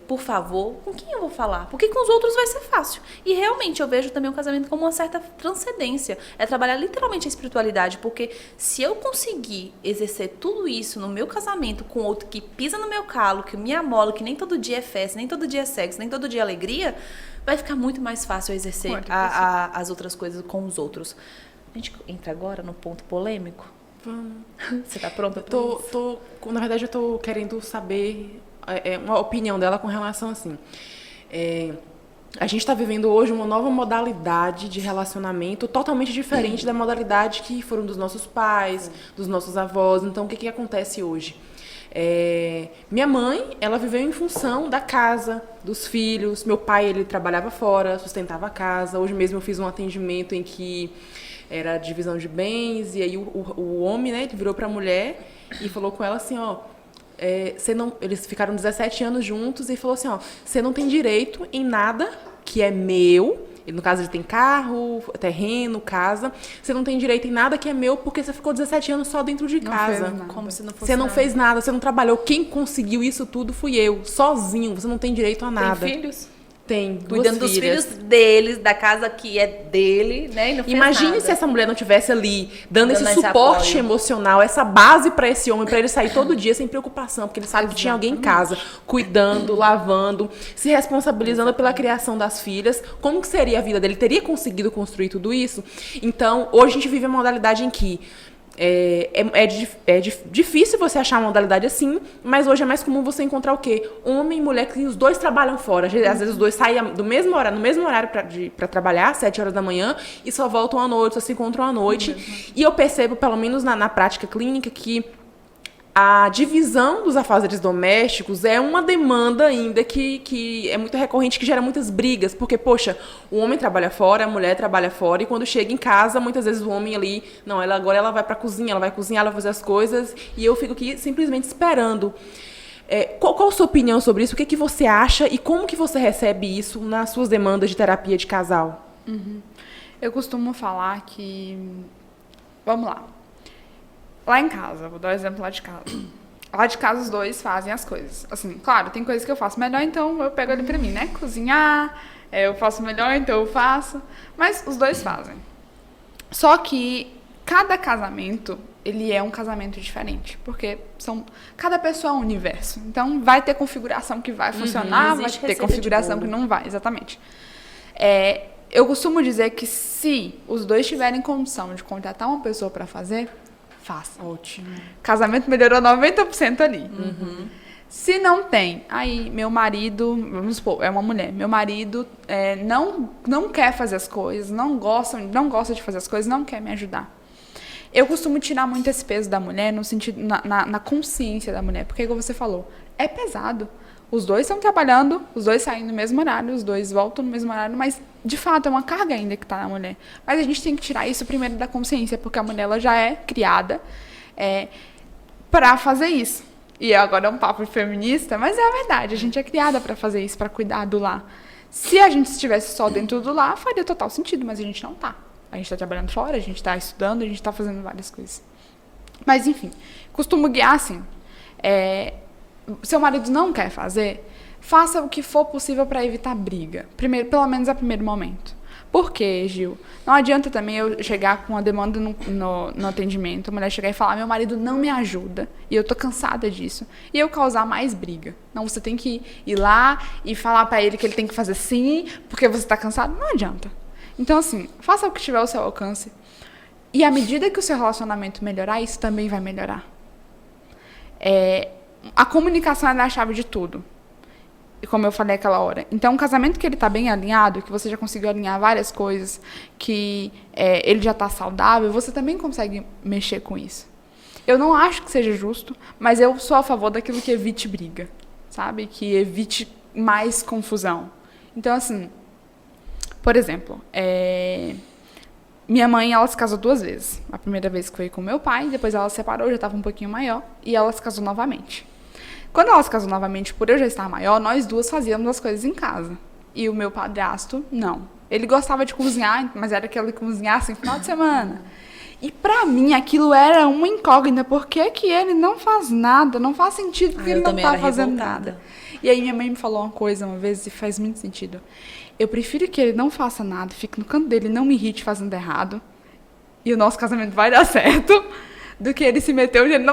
por favor, com quem eu vou falar? Porque com os outros vai ser fácil. E realmente eu vejo também o casamento como uma certa transcendência. É trabalhar literalmente a espiritualidade, porque se eu conseguir exercer tudo isso no meu casamento com outro que pisa no meu calo, que me amola, que nem todo dia é festa, nem todo dia é sexo, nem todo dia é alegria, vai ficar muito mais fácil eu exercer as outras coisas com os outros. A gente entra agora no ponto polêmico? Vamos. Você tá pronta pra isso? Na verdade, eu tô querendo saber uma opinião dela com relação assim. A gente está vivendo hoje uma nova modalidade de relacionamento totalmente diferente da modalidade que foram dos nossos pais, dos nossos avós. Então, o que acontece hoje? Minha mãe, ela viveu em função da casa, dos filhos. Meu pai, ele trabalhava fora, sustentava a casa. Hoje mesmo eu fiz um atendimento em que era divisão de bens, e aí o homem, né, ele virou para a mulher e falou com ela assim, ó, eles ficaram 17 anos juntos e falou assim, ó, você não tem direito em nada que é meu. No caso, ele tem carro, terreno, casa. Você não tem direito em nada que é meu porque você ficou 17 anos só dentro de casa. Como se não fosse Você não nada. fez nada, você não trabalhou. Quem conseguiu isso tudo fui eu, sozinho. Você não tem direito a nada. Tem filhos? Tem, duas Cuidando dos filhos deles, da casa que é dele, né? E não fez Imagine nada. se essa mulher não tivesse ali dando esse esse suporte apoio. emocional, essa base para esse homem, para ele sair todo dia sem preocupação, porque ele sabe que tinha alguém em casa, cuidando, lavando, se responsabilizando pela criação das filhas. Como que seria a vida dele? Teria conseguido construir tudo isso? Então, hoje a gente vive uma modalidade em que difícil você achar uma modalidade assim, mas hoje é mais comum você encontrar o quê? Homem e mulher, que os dois trabalham fora. Às vezes os dois saem no mesmo horário para trabalhar, 7 horas da manhã, e só voltam à noite, só se encontram à noite. E eu percebo, pelo menos na prática clínica, que a divisão dos afazeres domésticos é uma demanda ainda que é muito recorrente, que gera muitas brigas, porque, poxa, o homem trabalha fora, a mulher trabalha fora, e quando chega em casa, muitas vezes o homem ali, não, agora ela vai pra cozinha, ela vai cozinhar, ela vai fazer as coisas, e eu fico aqui simplesmente esperando. Qual a sua opinião sobre isso? O que você acha e como que você recebe isso nas suas demandas de terapia de casal? Eu costumo falar que... Vamos lá. Lá em casa, vou dar um exemplo lá de casa. Lá de casa os dois fazem as coisas. Assim, claro, tem coisas que eu faço melhor, então eu pego ali pra mim, né? Cozinhar, eu faço melhor, então eu faço. Mas os dois fazem. Só que cada casamento, ele é um casamento diferente. Porque cada pessoa é um universo. Então vai ter configuração que vai funcionar, vai ter configuração que não vai, exatamente. Eu costumo dizer que se os dois tiverem condição de contratar uma pessoa pra fazer, faça. Ótimo. Casamento melhorou 90% ali. Se não tem, aí meu marido, vamos supor, é uma mulher, meu marido não quer fazer as coisas, não gosta de fazer as coisas, não quer me ajudar. Eu costumo tirar muito esse peso da mulher, no sentido, na consciência da mulher, porque como você falou, é pesado. Os dois estão trabalhando, os dois saem no mesmo horário, os dois voltam no mesmo horário, mas, de fato, é uma carga ainda que está na mulher. Mas a gente tem que tirar isso primeiro da consciência, porque a mulher ela já é criada para fazer isso. E agora é um papo feminista, mas é a verdade, a gente é criada para fazer isso, para cuidar do lar. Se a gente estivesse só dentro do lar, faria total sentido, mas a gente não está. A gente está trabalhando fora, a gente está estudando, a gente está fazendo várias coisas. Mas, enfim, costumo guiar assim... Seu marido não quer fazer, faça o que for possível para evitar briga. Pelo menos a primeiro momento. Por quê, Gil? Não adianta também eu chegar com uma demanda no atendimento, a mulher chegar e falar, meu marido não me ajuda, e eu tô cansada disso, e eu causar mais briga. Não, você tem que ir lá e falar pra ele que ele tem que fazer sim, porque você tá cansado. Não adianta. Então, assim, faça o que estiver ao seu alcance. E à medida que o seu relacionamento melhorar, isso também vai melhorar. A comunicação é a chave de tudo. Como eu falei aquela hora. Então, um casamento que ele está bem alinhado, que você já conseguiu alinhar várias coisas, que ele já está saudável, você também consegue mexer com isso. Eu não acho que seja justo, mas eu sou a favor daquilo que evite briga, sabe? Que evite mais confusão. Então, assim, por exemplo, minha mãe, ela se casou 2 vezes. A primeira vez que foi com meu pai, depois ela se separou, já estava um pouquinho maior, e ela se casou novamente. Quando ela se casou novamente, por eu já estar maior, nós duas fazíamos as coisas em casa. E o meu padrasto, não. Ele gostava de cozinhar, mas era aquele cozinhar assim, final de semana. E pra mim, aquilo era uma incógnita. Por que que ele não faz nada? Não faz sentido porque ele não tá fazendo nada. E aí minha mãe me falou uma coisa uma vez e faz muito sentido. Eu prefiro que ele não faça nada, fique no canto dele, não me irrite fazendo errado. E o nosso casamento vai dar certo. Do que ele se meteu onde ele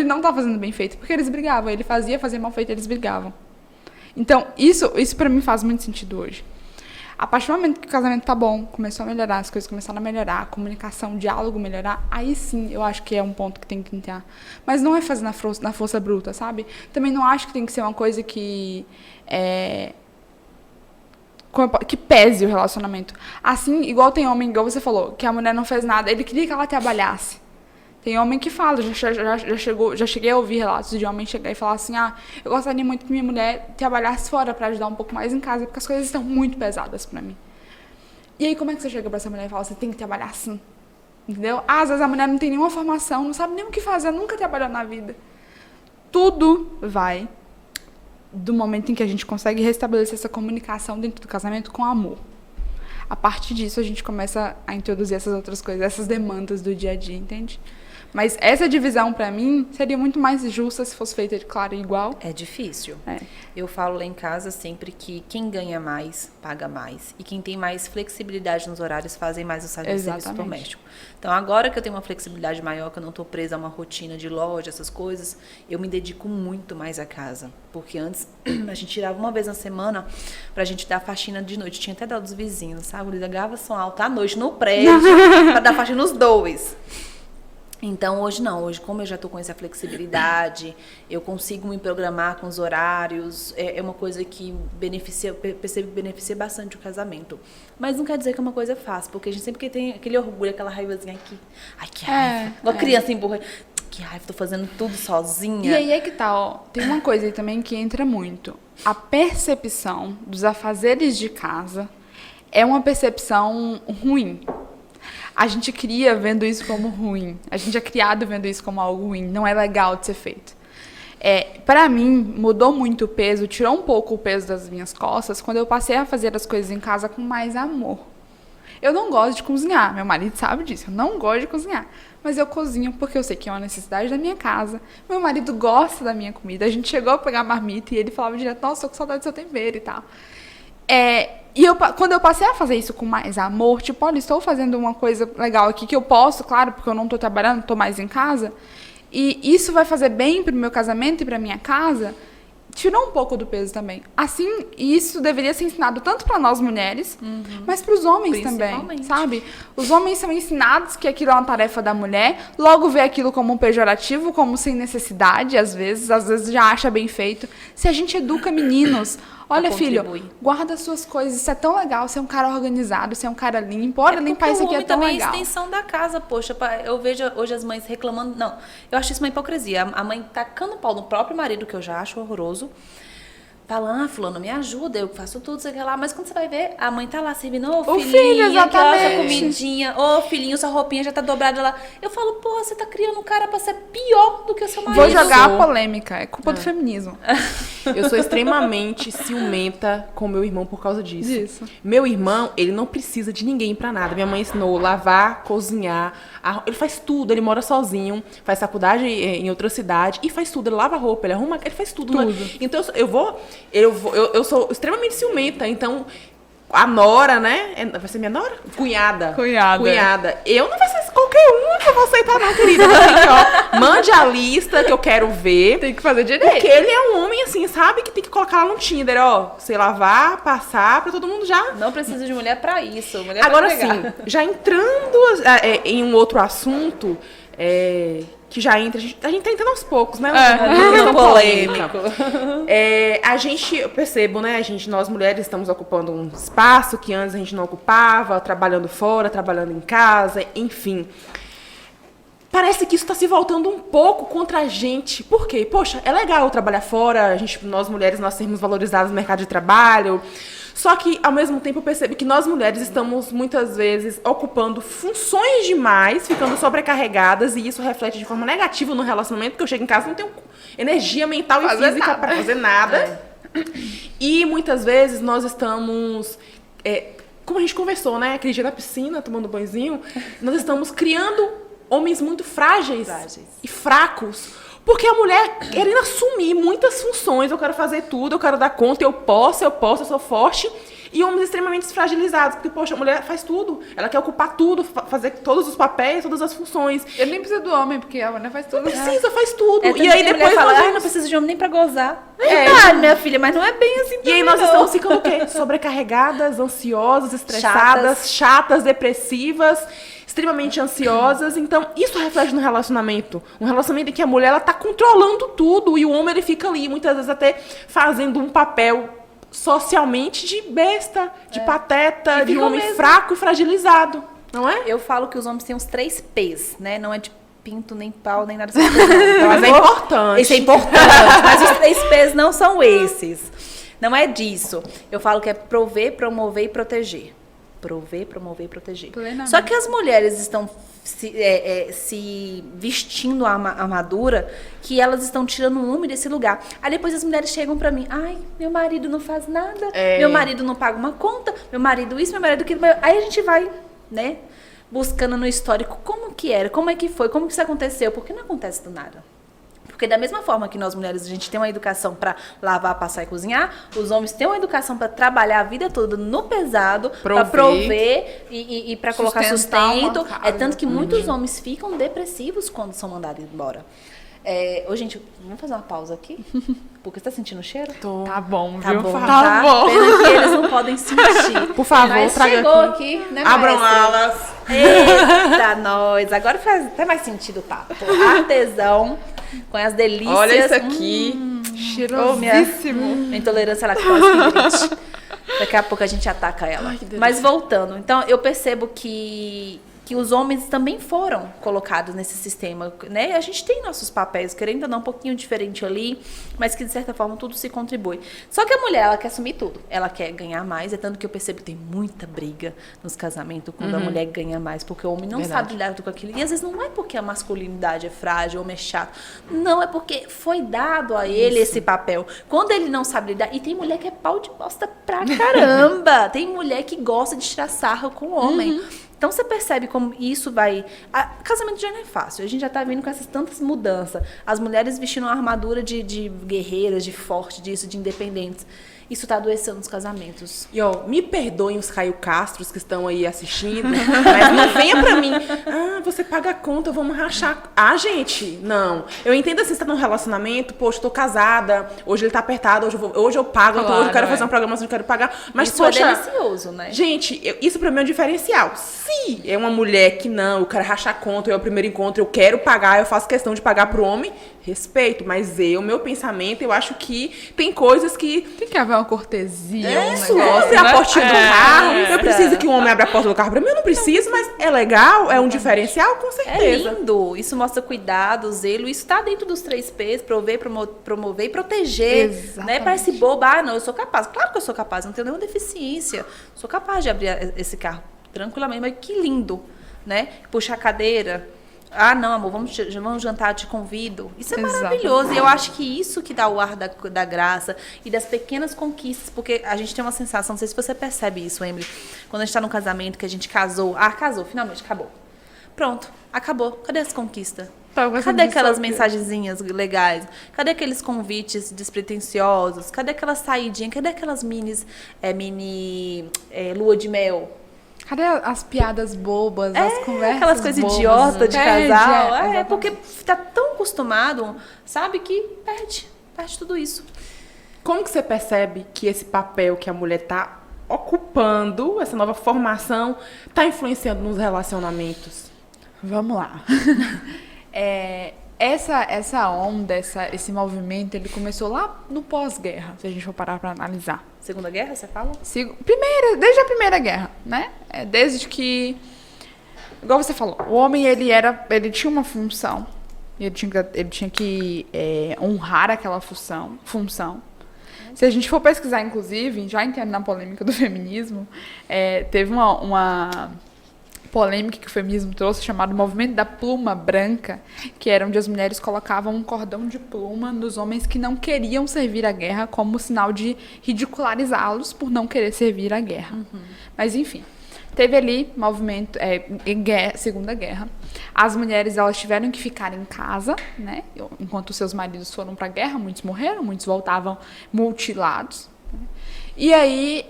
não tá fazendo bem feito. Porque eles brigavam. Ele fazia mal feito, eles brigavam. Então, isso pra mim faz muito sentido hoje. A partir do momento que o casamento tá bom, começou a melhorar, as coisas começaram a melhorar, a comunicação, o diálogo melhorar, aí sim eu acho que é um ponto que tem que entrar. Mas não é fazer na força bruta, sabe? Também não acho que tem que ser uma coisa que pese o relacionamento. Assim, igual tem homem, igual você falou, que a mulher não fez nada, ele queria que ela trabalhasse. Tem homem que fala, já cheguei a ouvir relatos de homem chegar e falar assim, eu gostaria muito que minha mulher trabalhasse fora para ajudar um pouco mais em casa, porque as coisas estão muito pesadas para mim. E aí como é que você chega para essa mulher e fala, você tem que trabalhar assim? Entendeu? Às vezes a mulher não tem nenhuma formação, não sabe nem o que fazer, nunca trabalhou na vida. Tudo vai do momento em que a gente consegue restabelecer essa comunicação dentro do casamento com amor. A partir disso a gente começa a introduzir essas outras coisas, essas demandas do dia a dia, entende? Mas essa divisão, pra mim, seria muito mais justa se fosse feita, claro, igual. É difícil. Eu falo lá em casa sempre que quem ganha mais, paga mais. E quem tem mais flexibilidade nos horários, fazem mais o serviço doméstico. Então, agora que eu tenho uma flexibilidade maior, que eu não estou presa a uma rotina de loja, essas coisas, eu me dedico muito mais à casa. Porque antes, a gente tirava uma vez na semana pra gente dar faxina de noite. Tinha até dó dos vizinhos, sabe? Eu ligava som alto à noite no prédio pra dar faxina nos dois. Então, hoje não. Hoje, como eu já estou com essa flexibilidade, eu consigo me programar com os horários. É uma coisa que percebo que beneficia bastante o casamento. Mas não quer dizer que é uma coisa fácil, porque a gente sempre tem aquele orgulho, aquela raivazinha aqui. Ai, que raiva. Igual criança empurra. Que raiva, tô fazendo tudo sozinha. E aí é que tá, ó. Tem uma coisa aí também que entra muito. A percepção dos afazeres de casa é uma percepção ruim. A gente cria vendo isso como ruim. A gente é criado vendo isso como algo ruim. Não é legal de ser feito. Pra mim, mudou muito o peso, tirou um pouco o peso das minhas costas quando eu passei a fazer as coisas em casa com mais amor. Eu não gosto de cozinhar. Meu marido sabe disso. Eu não gosto de cozinhar. Mas eu cozinho porque eu sei que é uma necessidade da minha casa. Meu marido gosta da minha comida. A gente chegou a pegar a marmita e ele falava direto, nossa, tô com saudade do seu tempero e tal. Quando eu passei a fazer isso com mais amor, tipo, olha, estou fazendo uma coisa legal aqui que eu posso, claro, porque eu não estou trabalhando, estou mais em casa, e isso vai fazer bem para o meu casamento e para minha casa, tirou um pouco do peso também. Assim, isso deveria ser ensinado tanto para nós mulheres, mas para os homens também, sabe? Os homens são ensinados que aquilo é uma tarefa da mulher, logo vê aquilo como um pejorativo, como sem necessidade, às vezes já acha bem feito. Se a gente educa meninos, olha, filho, guarda suas coisas, isso é tão legal, você é um cara organizado, você é um cara limpo, olha, limpar isso aqui é tão legal. Também é extensão da casa, poxa, eu vejo hoje as mães reclamando, não, eu acho isso uma hipocrisia, a mãe tacando pau no próprio marido, que eu já acho horroroso, falando, fulano, me ajuda, eu faço tudo, sei lá, mas quando você vai ver, a mãe tá lá servindo, filhinho, exatamente. Aquela comidinha, filhinho, sua roupinha já tá dobrada lá. Eu falo, porra, você tá criando um cara pra ser pior do que o seu marido. Vou jogar a polêmica, é culpa do feminismo. Eu sou extremamente ciumenta com meu irmão por causa disso. Meu irmão, ele não precisa de ninguém pra nada. Minha mãe ensinou lavar, cozinhar, ele faz tudo, ele mora sozinho, faz faculdade em outra cidade e faz tudo, ele lava roupa, ele arruma, ele faz tudo. Então eu sou extremamente ciumenta, então a nora, né? Vai ser minha nora? Cunhada. Cunhada. Eu não vai ser qualquer uma que eu vou aceitar, não, querida. Assim, ó, mande a lista que eu quero ver. Tem que fazer direito. Porque ele é um homem, assim, sabe? Que tem que colocar lá no Tinder, ó. Sei lavar, passar, pra todo mundo já. Não precisa de mulher pra isso. Mulher Agora pra pegar. sim, já entrando em um outro assunto, que já entra, a gente tá entrando aos poucos, né? Uma questão polêmica. Eu percebo, né? Nós mulheres estamos ocupando um espaço que antes a gente não ocupava, trabalhando fora, trabalhando em casa, enfim. Parece que isso está se voltando um pouco contra a gente. Por quê? Poxa, é legal trabalhar fora, nós mulheres, nós sermos valorizadas no mercado de trabalho. Só que, ao mesmo tempo, eu percebo que nós mulheres estamos, muitas vezes, ocupando funções demais, ficando sobrecarregadas, e isso reflete de forma negativa no relacionamento, porque eu chego em casa e não tenho energia mental e física para fazer nada. E, muitas vezes, nós estamos... como a gente conversou, né? Aquele dia na piscina, tomando banhozinho, nós estamos criando homens muito frágeis e fracos. Porque a mulher querendo assumir muitas funções, eu quero fazer tudo, eu quero dar conta, eu posso, eu sou forte. E homens extremamente fragilizados, porque, poxa, a mulher faz tudo. Ela quer ocupar tudo, fazer todos os papéis, todas as funções. Ele nem precisa do homem, porque a mulher faz tudo. Não precisa, faz tudo. E aí depois fala, não precisa de homem nem pra gozar. Verdade, minha filha, mas não é bem assim também. E aí nós estamos ficando o quê? Sobrecarregadas, ansiosas, estressadas, chatas, depressivas, extremamente ansiosas. Então, isso reflete no relacionamento. Um relacionamento em que a mulher, ela tá controlando tudo e o homem, ele fica ali, muitas vezes até fazendo um papel socialmente de besta, de pateta, de um homem fraco e fragilizado. Não é? Eu falo que os homens têm uns 3 P's, né? Não é de pinto, nem pau, nem nada. Mas é importante. Isso é importante, mas os 3 P's não são esses. Não é disso. Eu falo que é prover, promover e proteger. Prover, promover e proteger. Plenamente. Só que as mulheres estão se vestindo a armadura que elas estão tirando o homem desse lugar. Aí depois as mulheres chegam pra mim, ai, meu marido não faz nada, meu marido não paga uma conta, meu marido isso, meu marido aquilo. Aí a gente vai, né, buscando no histórico como que era, como é que foi, como que isso aconteceu, porque não acontece do nada. Porque da mesma forma que nós mulheres, a gente tem uma educação para lavar, passar e cozinhar, os homens têm uma educação para trabalhar a vida toda no pesado, para prover e para colocar sustento. É tanto que muitos homens ficam depressivos quando são mandados embora. Ô, gente, vamos fazer uma pausa aqui? Porque você tá sentindo o cheiro? Tô. Tá bom, Tá viu? bom, Tá bom. Pena que eles não podem sentir. Por favor, mas traga chegou aqui. né, Abram maestro? alas. Eita, nós. Agora faz até mais sentido o papo. Artesão, com as delícias. Olha isso aqui. Cheirosíssimo. Minha intolerância à lactose. Daqui a pouco a gente ataca ela. Ai, que delícia. Mas voltando, então eu percebo que os homens também foram colocados nesse sistema, né? A gente tem nossos papéis, querendo ou não, um pouquinho diferente ali, mas que de certa forma tudo se contribui. Só que a mulher, ela quer assumir tudo, ela quer ganhar mais, é tanto que eu percebo que tem muita briga nos casamentos quando a mulher ganha mais, porque o homem não sabe lidar com aquilo. E às vezes não é porque a masculinidade é frágil, o homem é chato, não, é porque foi dado a ele esse papel. Quando ele não sabe lidar, e tem mulher que é pau de bosta pra caramba, tem mulher que gosta de tirar sarro com o homem. Então, você percebe como isso vai... Casamento já não é fácil. A gente já tá vindo com essas tantas mudanças. As mulheres vestindo uma armadura de guerreiras, de forte, disso, de independentes. Isso tá adoecendo os casamentos. E, ó, me perdoem os Caio Castros que estão aí assistindo, mas não venha pra mim. Você paga a conta, vamos rachar. Gente, não. Eu entendo assim, você tá num relacionamento, poxa, tô casada, hoje ele tá apertado, hoje eu pago, então hoje eu quero fazer uma programação, eu quero pagar. Mas, isso poxa, é delicioso, né? Gente, isso pra mim é um diferencial. Se é uma mulher que não, eu quero rachar a conta, é o primeiro encontro, eu quero pagar, eu faço questão de pagar pro homem, respeito, mas meu pensamento, eu acho que tem coisas que... Tem que haver uma cortesia, Isso, abre a portinha do carro. Eu preciso que o homem abra a porta do carro pra mim, eu não preciso, mas é legal, é um diferencial, com certeza. É lindo. Isso mostra cuidado, zelo. Isso tá dentro dos 3 P's, prover, promover e proteger. Exatamente. Né? Parece bobo, não, eu sou capaz. Claro que eu sou capaz, não tenho nenhuma deficiência. Sou capaz de abrir esse carro tranquilamente, mas que lindo, né? Puxar a cadeira. Não, amor, vamos jantar, te convido. Isso é maravilhoso. E eu acho que isso que dá o ar da graça e das pequenas conquistas, porque a gente tem uma sensação, não sei se você percebe isso, Emily, quando a gente tá num casamento, que a gente casou, finalmente, acabou. Pronto, acabou. Cadê as conquistas? Cadê aquelas mensagenzinhas legais? Cadê aqueles convites despretensiosos? Cadê aquela saidinha? Cadê aquelas mini lua de mel? Cadê as piadas bobas, as conversas aquelas coisas bobas, idiota de casal. exatamente. Porque tá tão acostumado, sabe, que perde tudo isso. Como que você percebe que esse papel que a mulher tá ocupando, essa nova formação, tá influenciando nos relacionamentos? Vamos lá. Essa onda, esse movimento, ele começou lá no pós-guerra, se a gente for parar para analisar. Segunda Guerra, você fala? Desde a Primeira Guerra, né? Desde que, igual você falou, o homem ele tinha uma função, ele tinha que honrar aquela função. Se a gente for pesquisar, inclusive, já entrando na polêmica do feminismo, teve uma polêmica que o feminismo trouxe, chamado Movimento da Pluma Branca, que era onde as mulheres colocavam um cordão de pluma nos homens que não queriam servir à guerra, como sinal de ridicularizá-los por não querer servir à guerra. Mas, enfim, teve ali movimento, Segunda Guerra. As mulheres, elas tiveram que ficar em casa, né? Enquanto seus maridos foram para a guerra, muitos morreram, muitos voltavam mutilados. Né? E aí,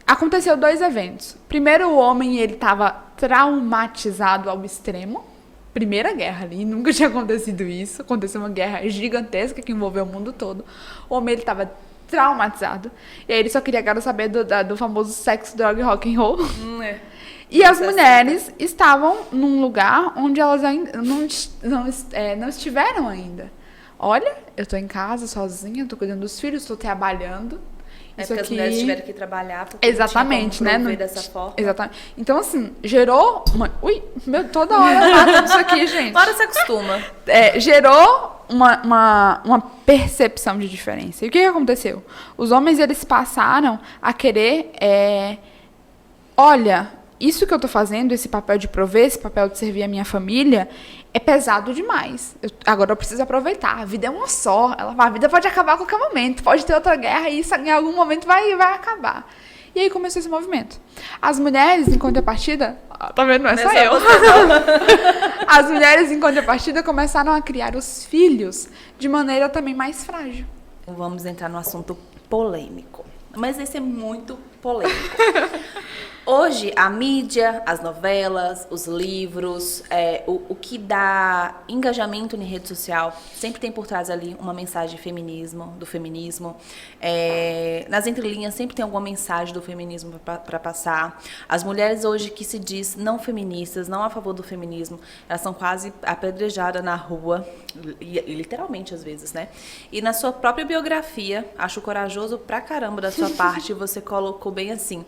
aconteceu 2 eventos. Primeiro, o homem ele estava traumatizado ao extremo. Primeira guerra ali, nunca tinha acontecido isso. Aconteceu uma guerra gigantesca que envolveu o mundo todo. O homem ele estava traumatizado. E aí ele só queria agora saber do famoso sexo, droga e rock and roll. E as mulheres estavam num lugar onde elas ainda não estiveram ainda. Olha, eu tô em casa sozinha, tô cuidando dos filhos, tô trabalhando. Isso porque as mulheres tiveram que trabalhar porque exatamente, não tinha como né? dessa forma. Exatamente. Então, assim, gerou uma... Ui, toda hora eu bato nisso aqui, gente. Fora se acostuma. Gerou uma percepção de diferença. E o que aconteceu? Os homens, eles passaram a querer... olha, isso que eu tô fazendo, esse papel de prover, esse papel de servir a minha família, é pesado demais. Agora eu preciso aproveitar. A vida é uma só. A vida pode acabar a qualquer momento. Pode ter outra guerra e isso em algum momento vai acabar. E aí começou esse movimento. As mulheres, em contrapartida... Tá vendo? Não é só eu. As mulheres, em contrapartida, começaram a criar os filhos de maneira também mais frágil. Vamos entrar no assunto polêmico. Mas esse é muito polêmico. Hoje, a mídia, as novelas, os livros, o que dá engajamento em rede social, sempre tem por trás ali uma mensagem do feminismo. Nas entrelinhas sempre tem alguma mensagem do feminismo para passar. As mulheres hoje que se diz não feministas, não a favor do feminismo, elas são quase apedrejadas na rua, e literalmente às vezes, né? E na sua própria biografia, acho corajoso pra caramba da sua parte, você colocou bem assim...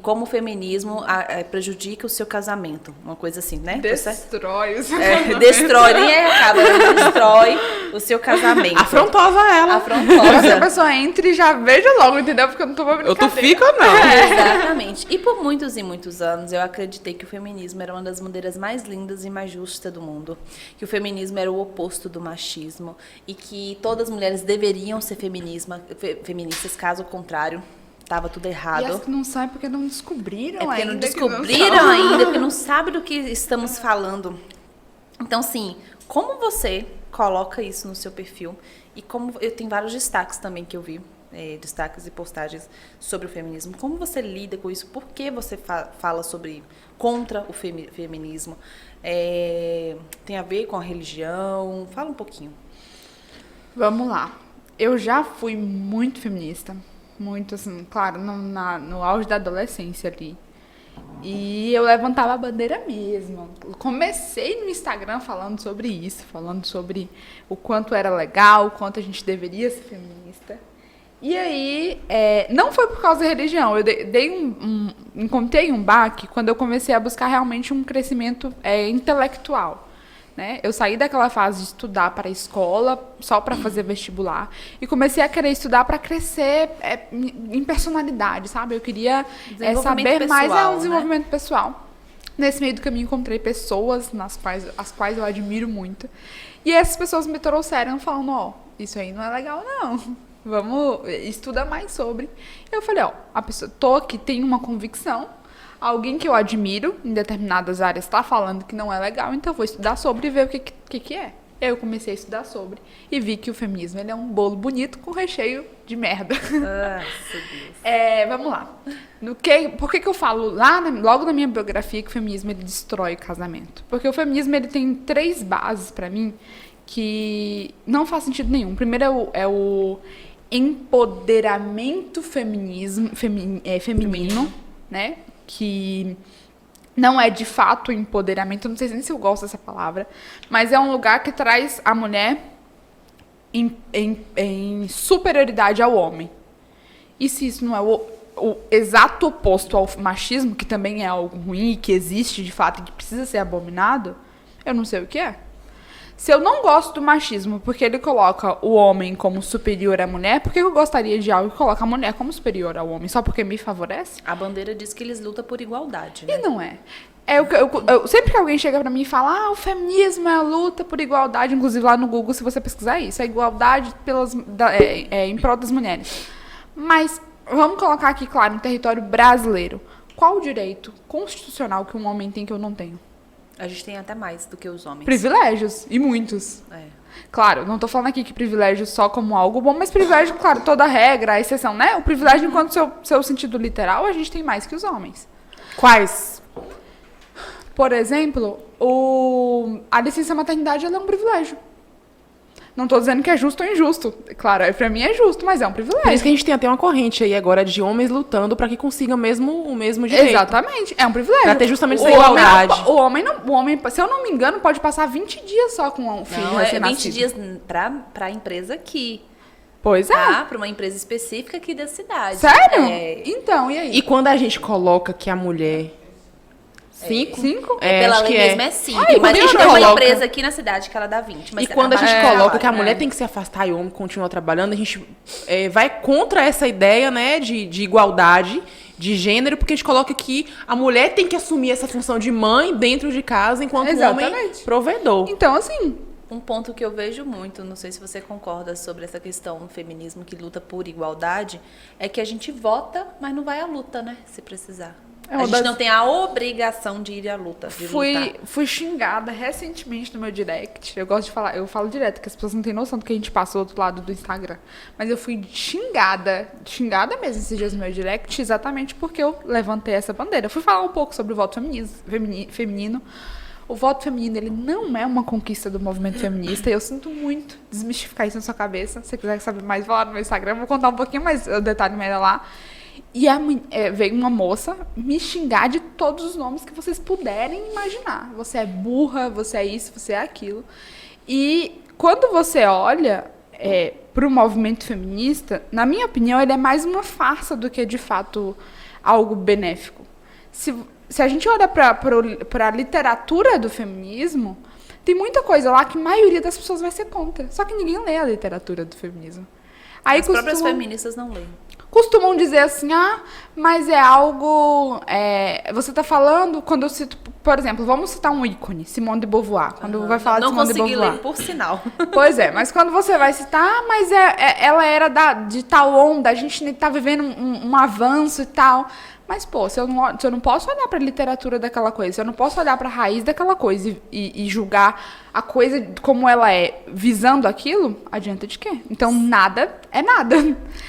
como o feminismo prejudica o seu casamento, uma coisa assim, né? Destrói o seu destrói, nem acaba, destrói o seu casamento. Afrontosa ela. Se a pessoa entra e já veja logo, entendeu? Porque eu não tô pra brincadeira. Eu tô fica ou não? Exatamente. E por muitos e muitos anos eu acreditei que o feminismo era uma das bandeiras mais lindas e mais justas do mundo, que o feminismo era o oposto do machismo e que todas as mulheres deveriam ser feministas, caso contrário estava tudo errado. E as que não sabem porque não descobriram porque ainda. Não descobriram ainda, porque não sabem do que estamos falando. Então, sim, como você coloca isso no seu perfil? E como eu tenho vários destaques também que eu vi, destaques e postagens sobre o feminismo. Como você lida com isso? Por que você fala contra o feminismo? Tem a ver com a religião? Fala um pouquinho. Vamos lá. Eu já fui muito feminista. Muito, assim, claro, no auge da adolescência ali. E eu levantava a bandeira mesmo. Comecei no Instagram falando sobre isso, falando sobre o quanto era legal, o quanto a gente deveria ser feminista. E aí, não foi por causa da religião. Eu encontrei um baque quando eu comecei a buscar realmente um crescimento intelectual. Né? Eu saí daquela fase de estudar para a escola, só para fazer vestibular, e comecei a querer estudar para crescer em personalidade, sabe? Eu queria saber mais um desenvolvimento pessoal. Nesse meio do caminho, encontrei pessoas as quais eu admiro muito. E essas pessoas me trouxeram falando, isso aí não é legal, não. Vamos estudar mais sobre. Eu falei, a pessoa, tô aqui, tem uma convicção. alguém que eu admiro em determinadas áreas está falando que não é legal, então eu vou estudar sobre e ver o que é. Eu comecei a estudar sobre e vi que o feminismo ele é um bolo bonito com recheio de merda. Nossa, Deus. Vamos lá. Por que eu falo logo na minha biografia que o feminismo ele destrói o casamento? Porque o feminismo ele tem 3 bases para mim que não faz sentido nenhum. Primeiro é o empoderamento feminino, né? Que não é de fato empoderamento, eu não sei nem se eu gosto dessa palavra, mas é um lugar que traz a mulher em superioridade ao homem. E se isso não é o exato oposto ao machismo, que também é algo ruim, que existe de fato e que precisa ser abominado, eu não sei o que é. Se eu não gosto do machismo porque ele coloca o homem como superior à mulher, por que eu gostaria de algo que coloca a mulher como superior ao homem? Só porque me favorece? A bandeira diz que eles lutam por igualdade, né? E não é. Sempre que alguém chega pra mim e fala o feminismo é a luta por igualdade, inclusive lá no Google, se você pesquisar isso, é igualdade em prol das mulheres. Mas vamos colocar aqui, claro, no território brasileiro. Qual o direito constitucional que um homem tem que eu não tenho? A gente tem até mais do que os homens. Privilégios, e muitos. É. Claro, não tô falando aqui que privilégio só como algo bom, mas privilégio, claro, toda regra, a exceção, né? O privilégio, enquanto seu sentido literal, a gente tem mais que os homens. Quais? Por exemplo, a licença maternidade ela é um privilégio. Não tô dizendo que é justo ou injusto. Claro, pra mim é justo, mas é um privilégio. Por isso que a gente tem até uma corrente aí agora de homens lutando para que consigam o mesmo direito. Exatamente, é um privilégio. Pra ter justamente essa igualdade. O homem, se eu não me engano, pode passar 20 dias só com um filho Não, é 20 recém-nascido. dias pra empresa aqui. Pois é. Tá? Pra uma empresa específica aqui da cidade. Sério? É. Então, e aí? E quando a gente coloca que a mulher... 5? Pela acho lei que mesmo é 5. Ai, Mas a quando gente eu tem uma coloca- empresa aqui na cidade que ela dá 20. Mas E quando a gente coloca que a mulher é. tem que se afastar e o homem continua trabalhando, a gente vai contra essa ideia, né, de igualdade de gênero, porque a gente coloca que a mulher tem que assumir essa função de mãe dentro de casa, enquanto o homem Exatamente. provedor. Então, assim, Um ponto que eu vejo muito, não sei se você concorda sobre essa questão do feminismo que luta por igualdade, é que a gente vota, mas não vai à luta, né? Se precisar. É A uma gente das- não tem a obrigação de ir à luta, de lutar. fui xingada recentemente no meu direct. Eu gosto de falar, eu falo direto, que as pessoas não têm noção do que a gente passa do outro lado do Instagram. Mas eu fui xingada mesmo esses dias no meu direct, exatamente porque eu levantei essa bandeira. Eu fui falar um pouco sobre o voto feminino. O voto feminino, ele não é uma conquista do movimento feminista. E eu sinto muito desmistificar isso na sua cabeça. Se você quiser saber mais, vai lá no meu Instagram. Eu vou contar um pouquinho mais o detalhe melhor lá. E veio uma moça me xingar de todos os nomes que vocês puderem imaginar. Você é burra, você é isso, você é aquilo. E quando você olha para o movimento feminista, na minha opinião, ele é mais uma farsa do que, de fato, algo benéfico. Se a gente olha para a literatura do feminismo, tem muita coisa lá que a maioria das pessoas vai ser contra. Só que ninguém lê a literatura do feminismo. Aí As próprias feministas não leem. costumam dizer assim, mas é algo... você está falando, quando eu cito, por exemplo, vamos citar um ícone, Simone de Beauvoir, quando vai falar de Não Simone de consegui Beauvoir. ler, por sinal. Pois é, mas quando você vai citar, mas ela era de tal onda, a gente está vivendo um avanço e tal. Mas, pô, se eu não posso olhar para a literatura daquela coisa, se eu não posso olhar para a raiz daquela coisa e julgar a coisa como ela é, visando aquilo, adianta de quê? Então, nada é nada.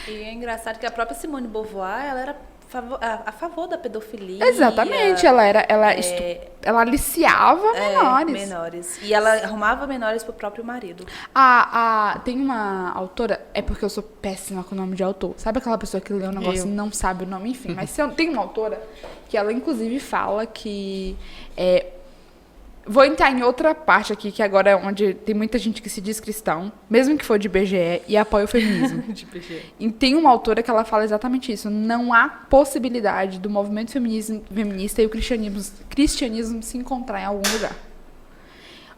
E é engraçado que a própria Simone de Beauvoir, ela era a favor da pedofilia. Exatamente, ela aliciava menores. Menores. E ela arrumava menores pro próprio marido. Tem uma autora, é porque eu sou péssima com o nome de autor. Sabe aquela pessoa que lê um negócio e não sabe o nome, enfim. Mas tem uma autora que ela, inclusive, fala que... Vou entrar em outra parte aqui, que agora é onde tem muita gente que se diz cristão, mesmo que for de BGE, e apoia o feminismo. E tem uma autora que ela fala exatamente isso. Não há possibilidade do movimento feminista e o cristianismo se encontrar em algum lugar.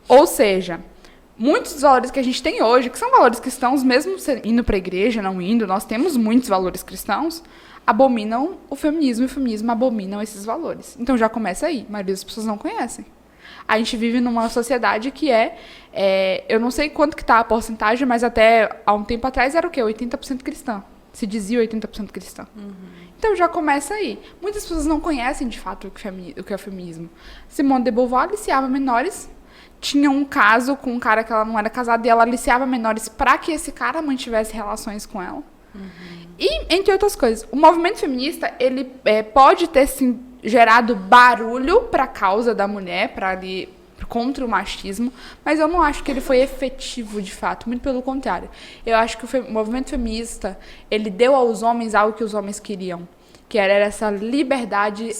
Ou seja, muitos dos valores que a gente tem hoje, que são valores cristãos, mesmo indo para a igreja, não indo, nós temos muitos valores cristãos, abominam o feminismo e o feminismo abominam esses valores. Então já começa aí. A maioria das pessoas não conhecem. A gente vive numa sociedade que eu não sei quanto que tá a porcentagem, mas até há um tempo atrás era o quê? 80% cristã. Se dizia 80% cristã. Então já começa aí. Muitas pessoas não conhecem de fato o que é o feminismo. Simone de Beauvoir aliciava menores. Tinha um caso com um cara que ela não era casada e ela aliciava menores para que esse cara mantivesse relações com ela. E, entre outras coisas, o movimento feminista, ele pode ter, sim, gerado barulho para a causa da mulher, contra o machismo, mas eu não acho que ele foi efetivo, de fato. Muito pelo contrário. Eu acho que o movimento feminista, ele deu aos homens algo que os homens queriam, que era essa liberdade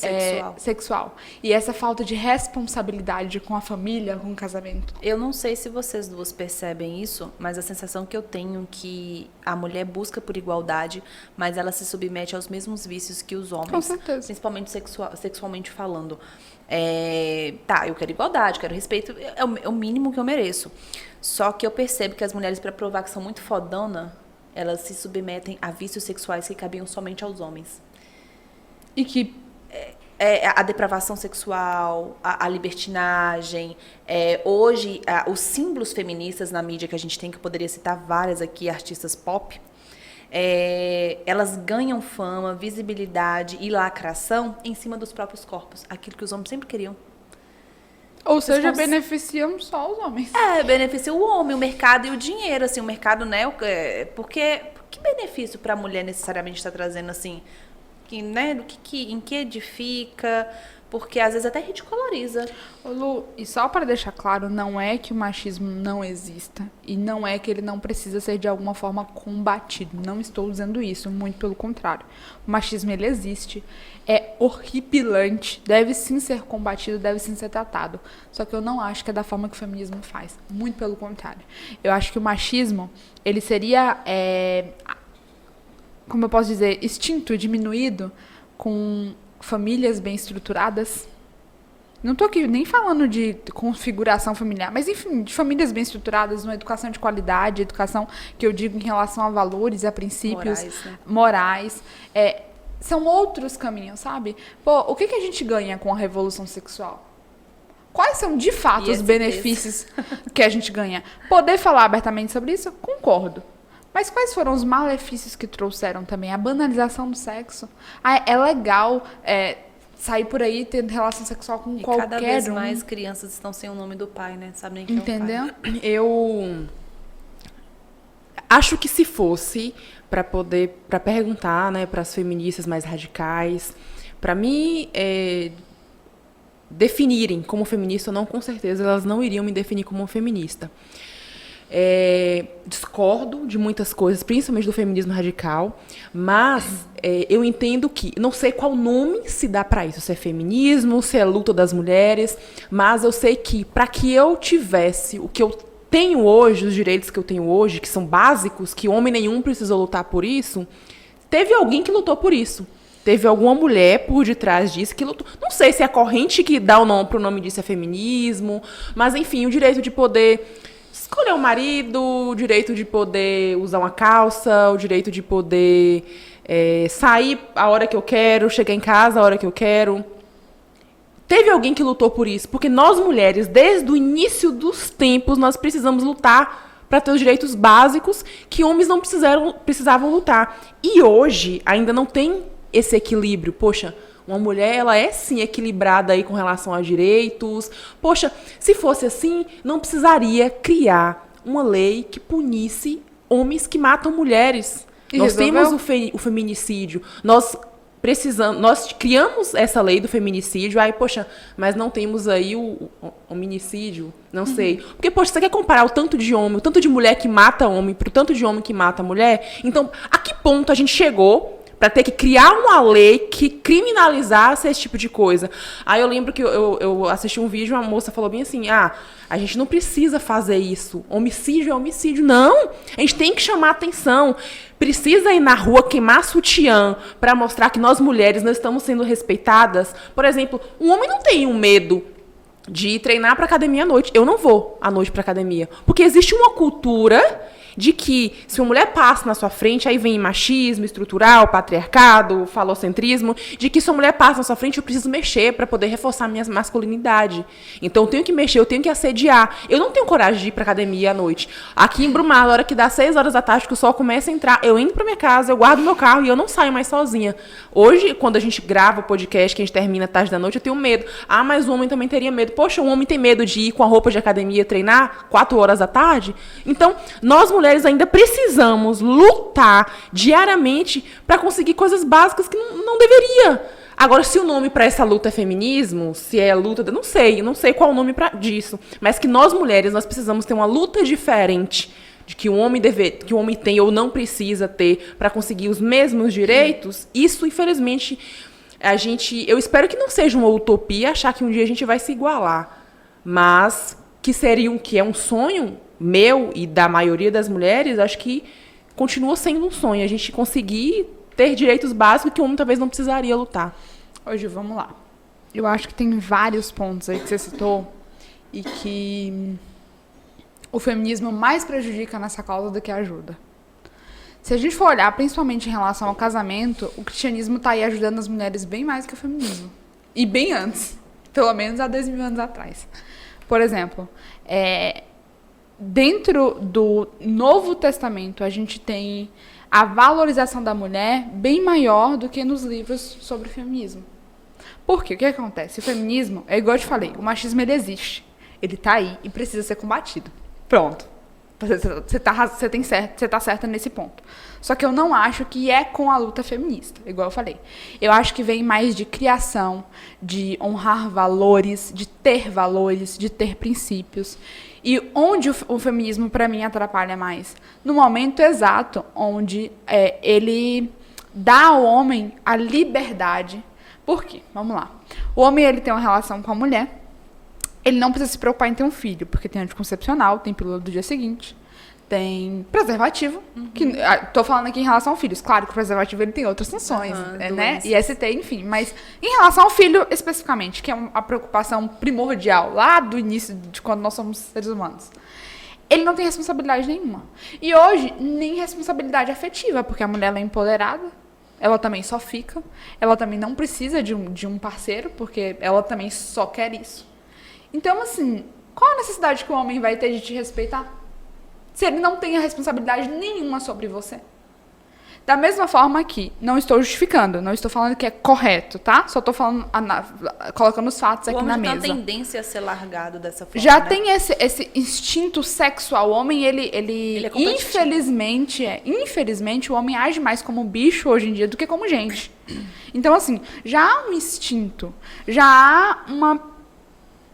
sexual. E essa falta de responsabilidade com a família, com o casamento. Eu não sei se vocês duas percebem isso, mas a sensação que eu tenho é que a mulher busca por igualdade, mas ela se submete aos mesmos vícios que os homens. Com certeza. Principalmente sexualmente falando. Tá, eu quero igualdade, quero respeito, é o mínimo que eu mereço. Só que eu percebo que as mulheres, para provar que são muito fodona, elas se submetem a vícios sexuais que cabiam somente aos homens. E que A depravação sexual, a libertinagem. Hoje, os símbolos feministas na mídia que a gente tem, que eu poderia citar várias aqui, artistas pop, elas ganham fama, visibilidade e lacração em cima dos próprios corpos. Aquilo que os homens sempre queriam. Ou seja, beneficiam só os homens. Beneficia o homem, o mercado e o dinheiro. Assim, o mercado, né? Porque que benefício para a mulher necessariamente está trazendo, assim... Né, em que edifica, porque às vezes até ridiculariza. Ô Lu, e só para deixar claro, não é que o machismo não exista e não é que ele não precisa ser de alguma forma combatido. Não estou dizendo isso, muito pelo contrário. O machismo, ele existe, é horripilante, deve sim ser combatido, deve sim ser tratado. Só que eu não acho que é da forma que o feminismo faz, muito pelo contrário. Eu acho que o machismo, ele seria... como eu posso dizer, extinto, diminuído, com famílias bem estruturadas. Não estou aqui nem falando de configuração familiar, mas, enfim, de famílias bem estruturadas, uma educação de qualidade, educação que eu digo em relação a valores, a princípios morais. São outros caminhos, sabe? Pô, o que a gente ganha com a revolução sexual? Quais são, de fato, os benefícios que a gente ganha? Poder falar abertamente sobre isso? Concordo. Mas quais foram os malefícios que trouxeram também? A banalização do sexo. É legal sair por aí tendo relação sexual com qualquer um. Cada vez mais crianças estão sem o nome do pai, né? Sabe nem quem Entendeu? é o pai. Eu acho que se fosse para perguntar, né, para as feministas mais radicais, para mim definirem como feminista ou não, com certeza elas não iriam me definir como feminista. Discordo de muitas coisas, principalmente do feminismo radical, mas eu entendo que, não sei qual nome se dá para isso, se é feminismo, se é luta das mulheres, mas eu sei que para que eu tivesse o que eu tenho hoje, os direitos que eu tenho hoje, que são básicos, que homem nenhum precisou lutar por isso, teve alguém que lutou por isso. Teve alguma mulher por detrás disso que lutou. Não sei se é a corrente que dá o nome pro nome disso é feminismo, mas enfim, o direito de poder escolher um marido, o direito de poder usar uma calça, o direito de poder sair a hora que eu quero, chegar em casa a hora que eu quero. Teve alguém que lutou por isso, porque nós mulheres, desde o início dos tempos, nós precisamos lutar para ter os direitos básicos que homens não precisavam lutar. E hoje ainda não tem esse equilíbrio. Poxa, uma mulher, ela é sim equilibrada aí com relação a direitos. Poxa, se fosse assim, não precisaria criar uma lei que punisse homens que matam mulheres. Nós temos o feminicídio. Nós criamos essa lei do feminicídio, aí, poxa, mas não temos aí o hominicídio, não sei. Porque, poxa, você quer comparar o tanto de homem, o tanto de mulher que mata homem pro tanto de homem que mata mulher? Então, a que ponto a gente chegou para ter que criar uma lei que criminalizasse esse tipo de coisa? Aí eu lembro que eu assisti um vídeo, uma moça falou bem assim, a gente não precisa fazer isso, homicídio é homicídio. Não, a gente tem que chamar atenção, precisa ir na rua queimar sutiã para mostrar que nós mulheres não estamos sendo respeitadas. Por exemplo, um homem não tem um medo de treinar para academia à noite. Eu não vou à noite para academia, porque existe uma cultura de que se uma mulher passa na sua frente, aí vem machismo estrutural, patriarcado, falocentrismo, de que se uma mulher passa na sua frente, eu preciso mexer para poder reforçar a minha masculinidade. Então eu tenho que mexer, eu tenho que assediar. Eu não tenho coragem de ir pra academia à noite. Aqui em Brumado, a hora que dá 6 horas da tarde, que o sol começa a entrar, eu entro pra minha casa, eu guardo meu carro e eu não saio mais sozinha. Hoje, quando a gente grava o podcast, que a gente termina tarde da noite, eu tenho medo. Ah, mas o homem também teria medo. Poxa, um homem tem medo de ir com a roupa de academia treinar 4 horas da tarde? Então, nós mulheres ainda precisamos lutar diariamente para conseguir coisas básicas que não deveria. Agora, se o nome para essa luta é feminismo, se é luta, não sei qual o nome disso, mas que nós mulheres nós precisamos ter uma luta diferente de que o homem tem ou não precisa ter para conseguir os mesmos direitos. Isso, infelizmente, eu espero que não seja uma utopia achar que um dia a gente vai se igualar, mas que é um sonho meu e da maioria das mulheres, acho que continua sendo um sonho a gente conseguir ter direitos básicos que o homem talvez não precisaria lutar. Hoje, vamos lá. Eu acho que tem vários pontos aí que você citou e que o feminismo mais prejudica nessa causa do que ajuda. Se a gente for olhar, principalmente em relação ao casamento, o cristianismo está aí ajudando as mulheres bem mais que o feminismo. E bem antes. Pelo menos há 10 mil anos atrás. Por exemplo, dentro do Novo Testamento, a gente tem a valorização da mulher bem maior do que nos livros sobre feminismo. Por quê? O que acontece? O feminismo, é igual eu te falei, o machismo ele existe. Ele está aí e precisa ser combatido. Pronto. Você tá certa nesse ponto. Só que eu não acho que é com a luta feminista, igual eu falei. Eu acho que vem mais de criação, de honrar valores, de ter princípios. E onde o feminismo, para mim, atrapalha mais? No momento exato, onde ele dá ao homem a liberdade. Por quê? Vamos lá. O homem ele tem uma relação com a mulher. Ele não precisa se preocupar em ter um filho, porque tem anticoncepcional, tem pílula do dia seguinte, tem preservativo. Estou falando aqui em relação a filhos. Claro que o preservativo ele tem outras funções, né? IST, enfim. Mas em relação ao filho, especificamente, que é a preocupação primordial, lá do início de quando nós somos seres humanos. Ele não tem responsabilidade nenhuma. E hoje, nem responsabilidade afetiva, porque a mulher ela é empoderada, ela também só fica, ela também não precisa de um parceiro, porque ela também só quer isso. Então, assim, qual a necessidade que o homem vai ter de te respeitar? Se ele não tem a responsabilidade nenhuma sobre você. Da mesma forma que, não estou justificando, não estou falando que é correto, tá? Só estou falando, colocando os fatos aqui na mesa. O homem tem tendência a ser largado dessa forma, já né? tem esse instinto sexual. O homem, ele é infelizmente, o homem age mais como bicho hoje em dia do que como gente. Então, assim, já há um instinto, já há uma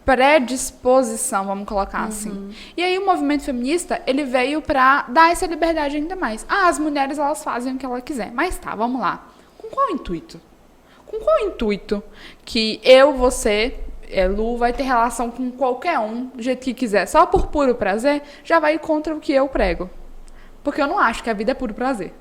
predisposição, vamos colocar assim. E aí o movimento feminista, ele veio para dar essa liberdade ainda mais. As mulheres, elas fazem o que elas quiserem. Mas tá, vamos lá. Com qual intuito? Com qual intuito que você, Lu, vai ter relação com qualquer um, do jeito que quiser, só por puro prazer, já vai contra o que eu prego. Porque eu não acho que a vida é puro prazer.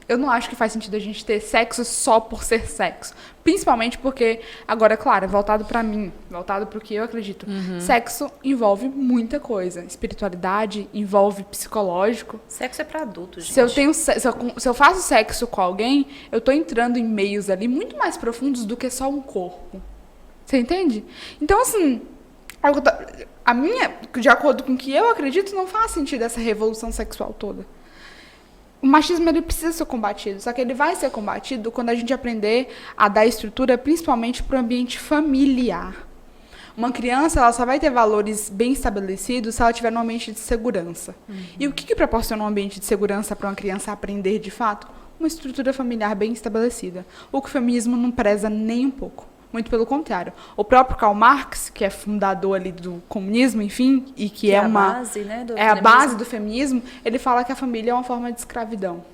Eu não acho que faz sentido a gente ter sexo só por ser sexo. Principalmente porque, agora, claro, voltado pra mim, voltado pro que eu acredito. Sexo envolve muita coisa. Espiritualidade, envolve psicológico. Sexo é pra adultos, gente. Se eu faço sexo com alguém, eu tô entrando em meios ali muito mais profundos do que só um corpo. Você entende? Então, assim, de acordo com o que eu acredito, não faz sentido essa revolução sexual toda. O machismo ele precisa ser combatido, só que ele vai ser combatido quando a gente aprender a dar estrutura, principalmente para o ambiente familiar. Uma criança ela só vai ter valores bem estabelecidos se ela tiver num ambiente de segurança. E o que proporciona um ambiente de segurança para uma criança aprender de fato? Uma estrutura familiar bem estabelecida. O que o feminismo não preza nem um pouco. Muito pelo contrário. O próprio Karl Marx, que é fundador ali do comunismo, enfim, e que é uma base, né, do a base do feminismo, ele fala que a família é uma forma de escravidão.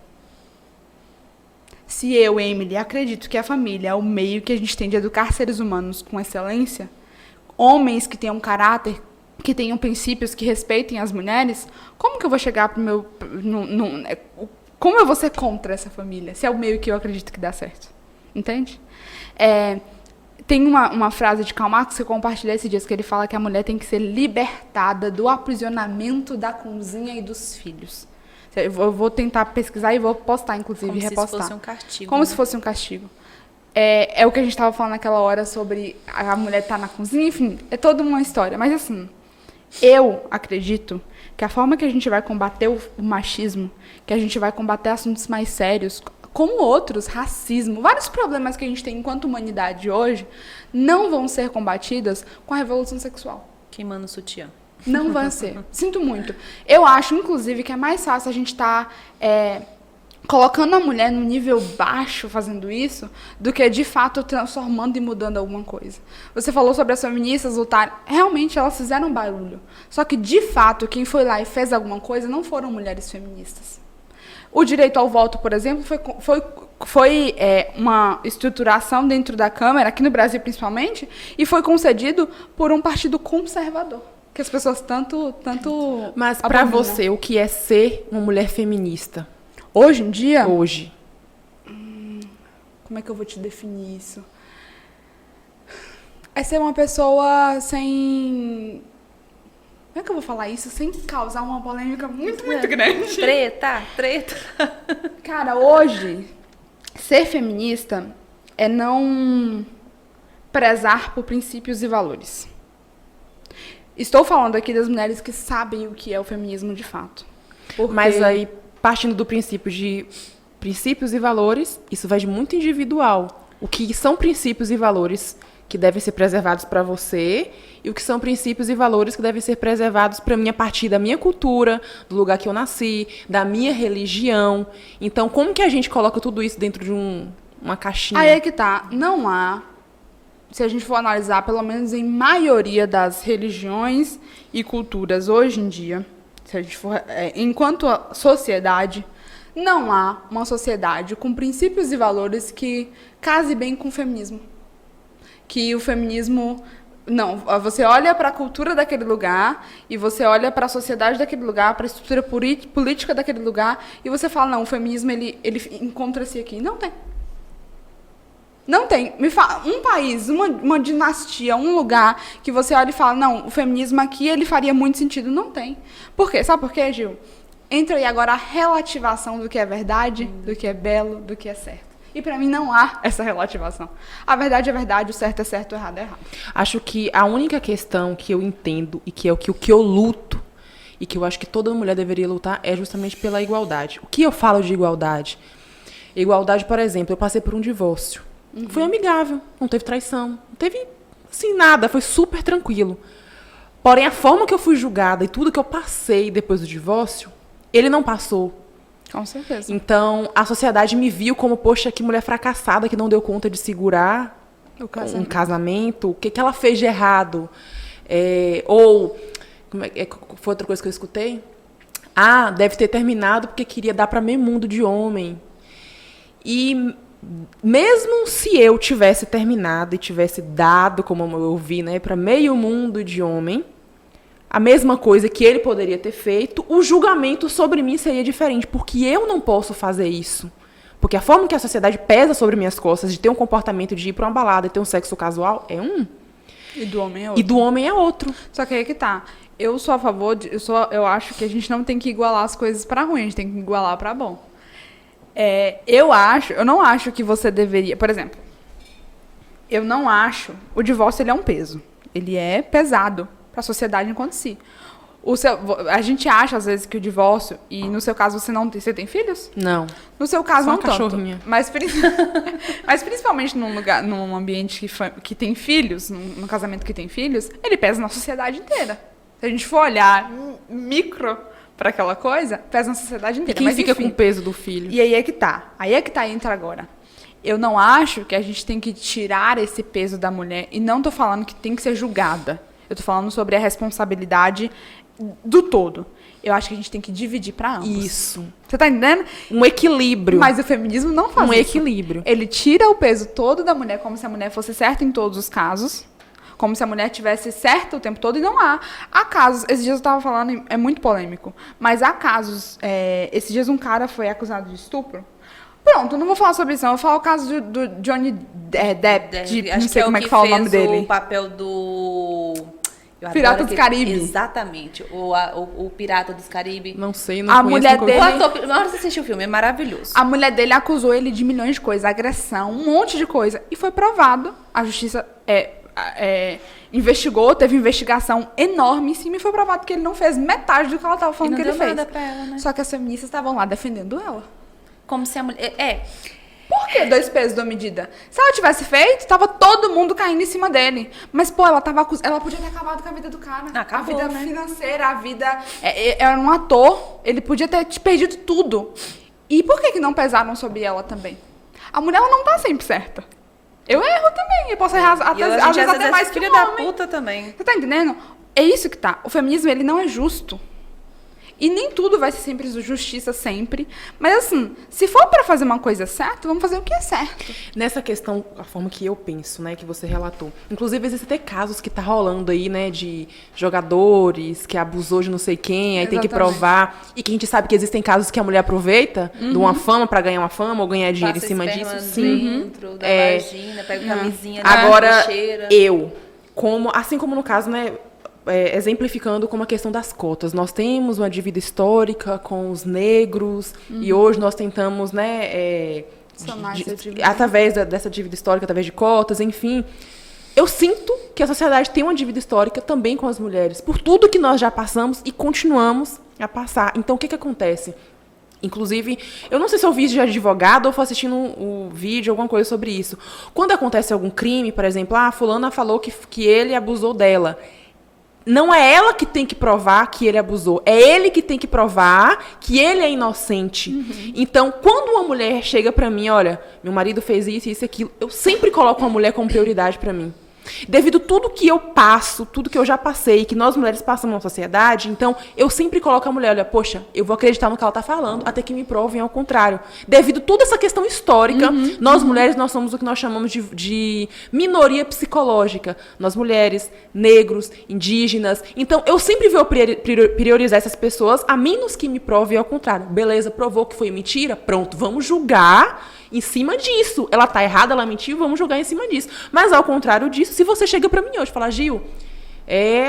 Se eu, Emily, acredito que a família é o meio que a gente tem de educar seres humanos com excelência, homens que tenham caráter, que tenham princípios, que respeitem as mulheres, como que eu vou chegar pro meu... como eu vou ser contra essa família, se é o meio que eu acredito que dá certo? Entende? Tem uma frase de Karl Marx que eu compartilhei esses dias, que ele fala que a mulher tem que ser libertada do aprisionamento da cozinha e dos filhos. Eu vou tentar pesquisar e vou postar, inclusive, Como repostar. se fosse um castigo. Como né? se fosse um castigo. É o que a gente estava falando naquela hora sobre a mulher estar na cozinha, enfim, é toda uma história. Mas assim, eu acredito que a forma que a gente vai combater o machismo, que a gente vai combater assuntos mais sérios, como outros, racismo, vários problemas que a gente tem enquanto humanidade hoje, não vão ser combatidas com a revolução sexual. Queimando o sutiã. Não vai ser. Sinto muito. Eu acho, inclusive, que é mais fácil a gente estar colocando a mulher num nível baixo fazendo isso, do que, de fato, transformando e mudando alguma coisa. Você falou sobre as feministas lutarem. Realmente, elas fizeram barulho. Só que, de fato, quem foi lá e fez alguma coisa não foram mulheres feministas. O direito ao voto, por exemplo, foi uma estruturação dentro da Câmara, aqui no Brasil principalmente, e foi concedido por um partido conservador. Que as pessoas tanto Mas para abominam. você, o que é ser uma mulher feminista Hoje em dia, hoje? como é que eu vou te definir isso? É ser uma pessoa sem... Como é que eu vou falar isso sem causar uma polêmica muito grande? Treta. Cara, hoje, ser feminista é não prezar por princípios e valores. Estou falando aqui das mulheres que sabem o que é o feminismo de fato. Porque... Mas aí, partindo do princípio de princípios e valores, isso vai de muito individual. O que são princípios e valores que devem ser preservados para você e o que são princípios e valores que devem ser preservados para mim a partir da minha cultura, do lugar que eu nasci, da minha religião. Então, como que a gente coloca tudo isso dentro de uma caixinha? Aí é que tá. Não há, se a gente for analisar, pelo menos em maioria das religiões e culturas hoje em dia, se a gente for, enquanto a sociedade, não há uma sociedade com princípios e valores que case bem com o feminismo. Que o feminismo... Não, você olha para a cultura daquele lugar e você olha para a sociedade daquele lugar, para a estrutura política daquele lugar e você fala, não, o feminismo ele encontra-se aqui. Não tem. Não tem. Me fala, um país, uma dinastia, um lugar que você olha e fala, não, o feminismo aqui ele faria muito sentido. Não tem. Por quê? Sabe por quê, Gil? Entra aí agora a relativação do que é verdade, do que é belo, do que é certo. E para mim não há essa relativação. A verdade é verdade, o certo é certo, o errado é errado. Acho que a única questão que eu entendo e que é o que eu luto e que eu acho que toda mulher deveria lutar é justamente pela igualdade. O que eu falo de igualdade? Igualdade, por exemplo, eu passei por um divórcio. Foi amigável, não teve traição, não teve assim nada, foi super tranquilo. Porém, a forma que eu fui julgada e tudo que eu passei depois do divórcio, ele não passou. Com certeza. Então, a sociedade me viu como, poxa, que mulher fracassada que não deu conta de segurar um casamento. O que ela fez de errado? Foi outra coisa que eu escutei? Ah, deve ter terminado porque queria dar para meio mundo de homem. E mesmo se eu tivesse terminado e tivesse dado, como eu vi, né, para meio mundo de homem, a mesma coisa que ele poderia ter feito, o julgamento sobre mim seria diferente, porque eu não posso fazer isso. Porque a forma que a sociedade pesa sobre minhas costas, de ter um comportamento de ir para uma balada e ter um sexo casual, é um. E do homem é outro. E do homem é outro. Só que aí que tá. Eu sou a favor, eu acho que a gente não tem que igualar as coisas para ruim, a gente tem que igualar para bom. Eu não acho que você deveria... Por exemplo, eu não acho... O divórcio, ele é um peso. Ele é pesado para a sociedade enquanto si. A gente acha, às vezes, que o divórcio... E no seu caso, você tem filhos? Não. No seu caso, Só não uma tanto. cachorrinha. Mas principalmente num ambiente que tem filhos, num casamento que tem filhos, ele pesa na sociedade inteira. Se a gente for olhar micro para aquela coisa, pesa na sociedade inteira. E quem mas, fica enfim, com o peso do filho? E aí é que tá. Entra agora. Eu não acho que a gente tem que tirar esse peso da mulher. E não tô falando que tem que ser julgada. Eu tô falando sobre a responsabilidade do todo. Eu acho que a gente tem que dividir para ambos. Isso. Você tá entendendo? Um equilíbrio. Mas o feminismo não faz Um isso. equilíbrio. Ele tira o peso todo da mulher, como se a mulher fosse certa em todos os casos. Como se a mulher tivesse certa o tempo todo. E não há. Há casos, esses dias eu tava falando, é muito polêmico, mas há casos, esses dias um cara foi acusado de estupro. Pronto, não vou falar sobre isso, não. Eu vou falar o caso do Johnny Depp, Acho não sei que como é é que fala o nome fez dele. o papel do... Eu adoro Pirata do Caribe. Exatamente. O Pirata dos Caribe. Não sei, não A conheço, mulher nunca dele- O ator, na hora de você assistir o filme, é maravilhoso. A mulher dele acusou ele de milhões de coisas, agressão, um monte de coisa. E foi provado. A justiça investigou, teve investigação enorme em cima e foi provado que ele não fez metade do que ela estava falando E não que ele deu fez. nada pra ela, né? Só que as feministas estavam lá defendendo ela. Como se a mulher... Por que 2 pesos, 2 medidas? Se ela tivesse feito, tava todo mundo caindo em cima dele. Mas, pô, ela podia ter acabado com a vida do cara. Acabou, a vida né? financeira, a vida... Era um ator, ele podia ter te perdido tudo. E por que não pesaram sobre ela também? A mulher, ela não tá sempre certa. Eu erro também, eu posso errar E a às gente, vezes até mais que filha um da homem. puta também. Você tá entendendo? É isso que tá. O feminismo, ele não é justo. E nem tudo vai ser sempre justiça, sempre. Mas, assim, se for pra fazer uma coisa certa, vamos fazer o que é certo. Nessa questão, a forma que eu penso, né, que você relatou. Inclusive, existem até casos que tá rolando aí, né, de jogadores que abusou de não sei quem, aí tem que Exatamente. provar. E que a gente sabe que existem casos que a mulher aproveita de uma fama pra ganhar uma fama ou ganhar dinheiro em Passa cima esperma disso. Sim. dentro da É. vagina, pega camisinha, Agora, cheira. assim como no caso, né, exemplificando como a questão das cotas. Nós temos uma dívida histórica com os negros e hoje nós tentamos, né, Sanar essa dívida. através dessa dívida histórica, através de cotas, enfim. Eu sinto que a sociedade tem uma dívida histórica também com as mulheres, por tudo que nós já passamos e continuamos a passar. Então, o que acontece? Inclusive, eu não sei se eu vi de advogado ou foi assistindo um vídeo, alguma coisa sobre isso. Quando acontece algum crime, por exemplo, fulana falou que ele abusou dela. Não é ela que tem que provar que ele abusou, é ele que tem que provar que ele é inocente. Então, quando uma mulher chega pra mim, olha, meu marido fez isso, isso e aquilo, eu sempre coloco uma mulher como prioridade pra mim. Devido tudo que eu passo, tudo que eu já passei, que nós mulheres passamos na sociedade, então eu sempre coloco a mulher, olha, poxa, eu vou acreditar no que ela tá falando, até que me provem ao contrário. Devido toda essa questão histórica, nós mulheres, nós somos o que nós chamamos de minoria psicológica. Nós mulheres, negros, indígenas. Então, eu sempre vou priorizar essas pessoas, a menos que me provem ao contrário. Beleza, provou que foi mentira? Pronto, vamos julgar em cima disso. Ela tá errada, ela mentiu, vamos julgar em cima disso. Mas, ao contrário disso, se você chega pra mim hoje e fala, Gil,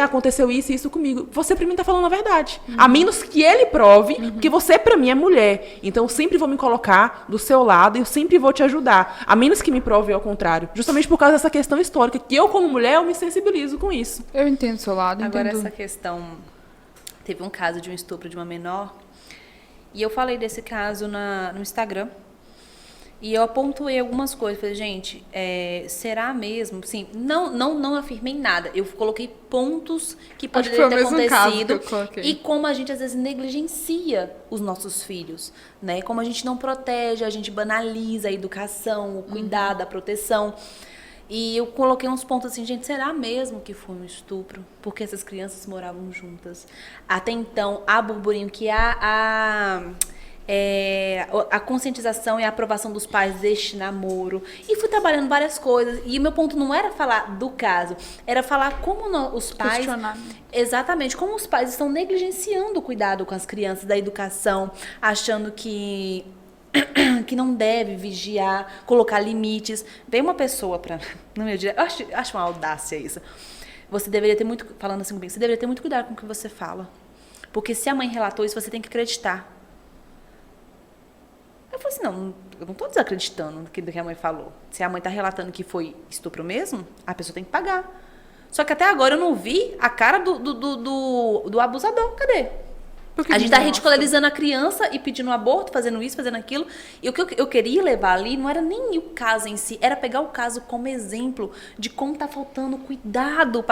aconteceu isso e isso comigo, você pra mim tá falando a verdade. A menos que ele prove, porque você pra mim é mulher. Então, eu sempre vou me colocar do seu lado e eu sempre vou te ajudar. A menos que me prove ao contrário. Justamente por causa dessa questão histórica, que eu, como mulher, eu me sensibilizo com isso. Eu entendo o seu lado, Agora, entendo. essa questão... Teve um caso de um estupro de uma menor. E eu falei desse caso no Instagram. E eu apontei algumas coisas. Falei, gente, será mesmo? Sim, não afirmei nada. Eu coloquei pontos que Acho que poderiam foi ter o mesmo caso acontecido. que eu coloquei. E como a gente, às vezes, negligencia os nossos filhos. Né? Como a gente não protege, a gente banaliza a educação, o cuidado, a proteção. E eu coloquei uns pontos assim, gente, será mesmo que foi um estupro? Porque essas crianças moravam juntas. Até então, há burburinho que a conscientização e a aprovação dos pais deste namoro. E fui trabalhando várias coisas. E o meu ponto não era falar do caso, era falar como os pais... Questionar. Exatamente, como os pais estão negligenciando o cuidado com as crianças, da educação, achando que não deve vigiar, colocar limites. Vem uma pessoa no meu dia, eu acho uma audácia isso. Você deveria ter muito, falando assim comigo, você deveria ter muito cuidado com o que você fala. Porque se a mãe relatou isso, você tem que acreditar. Eu falei assim, não, eu não estou desacreditando do que a mãe falou. Se a mãe está relatando que foi estupro mesmo, a pessoa tem que pagar. Só que até agora eu não vi a cara do abusador. Cadê? A gente tá ridicularizando a criança e pedindo aborto, fazendo isso, fazendo aquilo. E o que eu queria levar ali não era nem o caso em si, era pegar o caso como exemplo de como tá faltando cuidado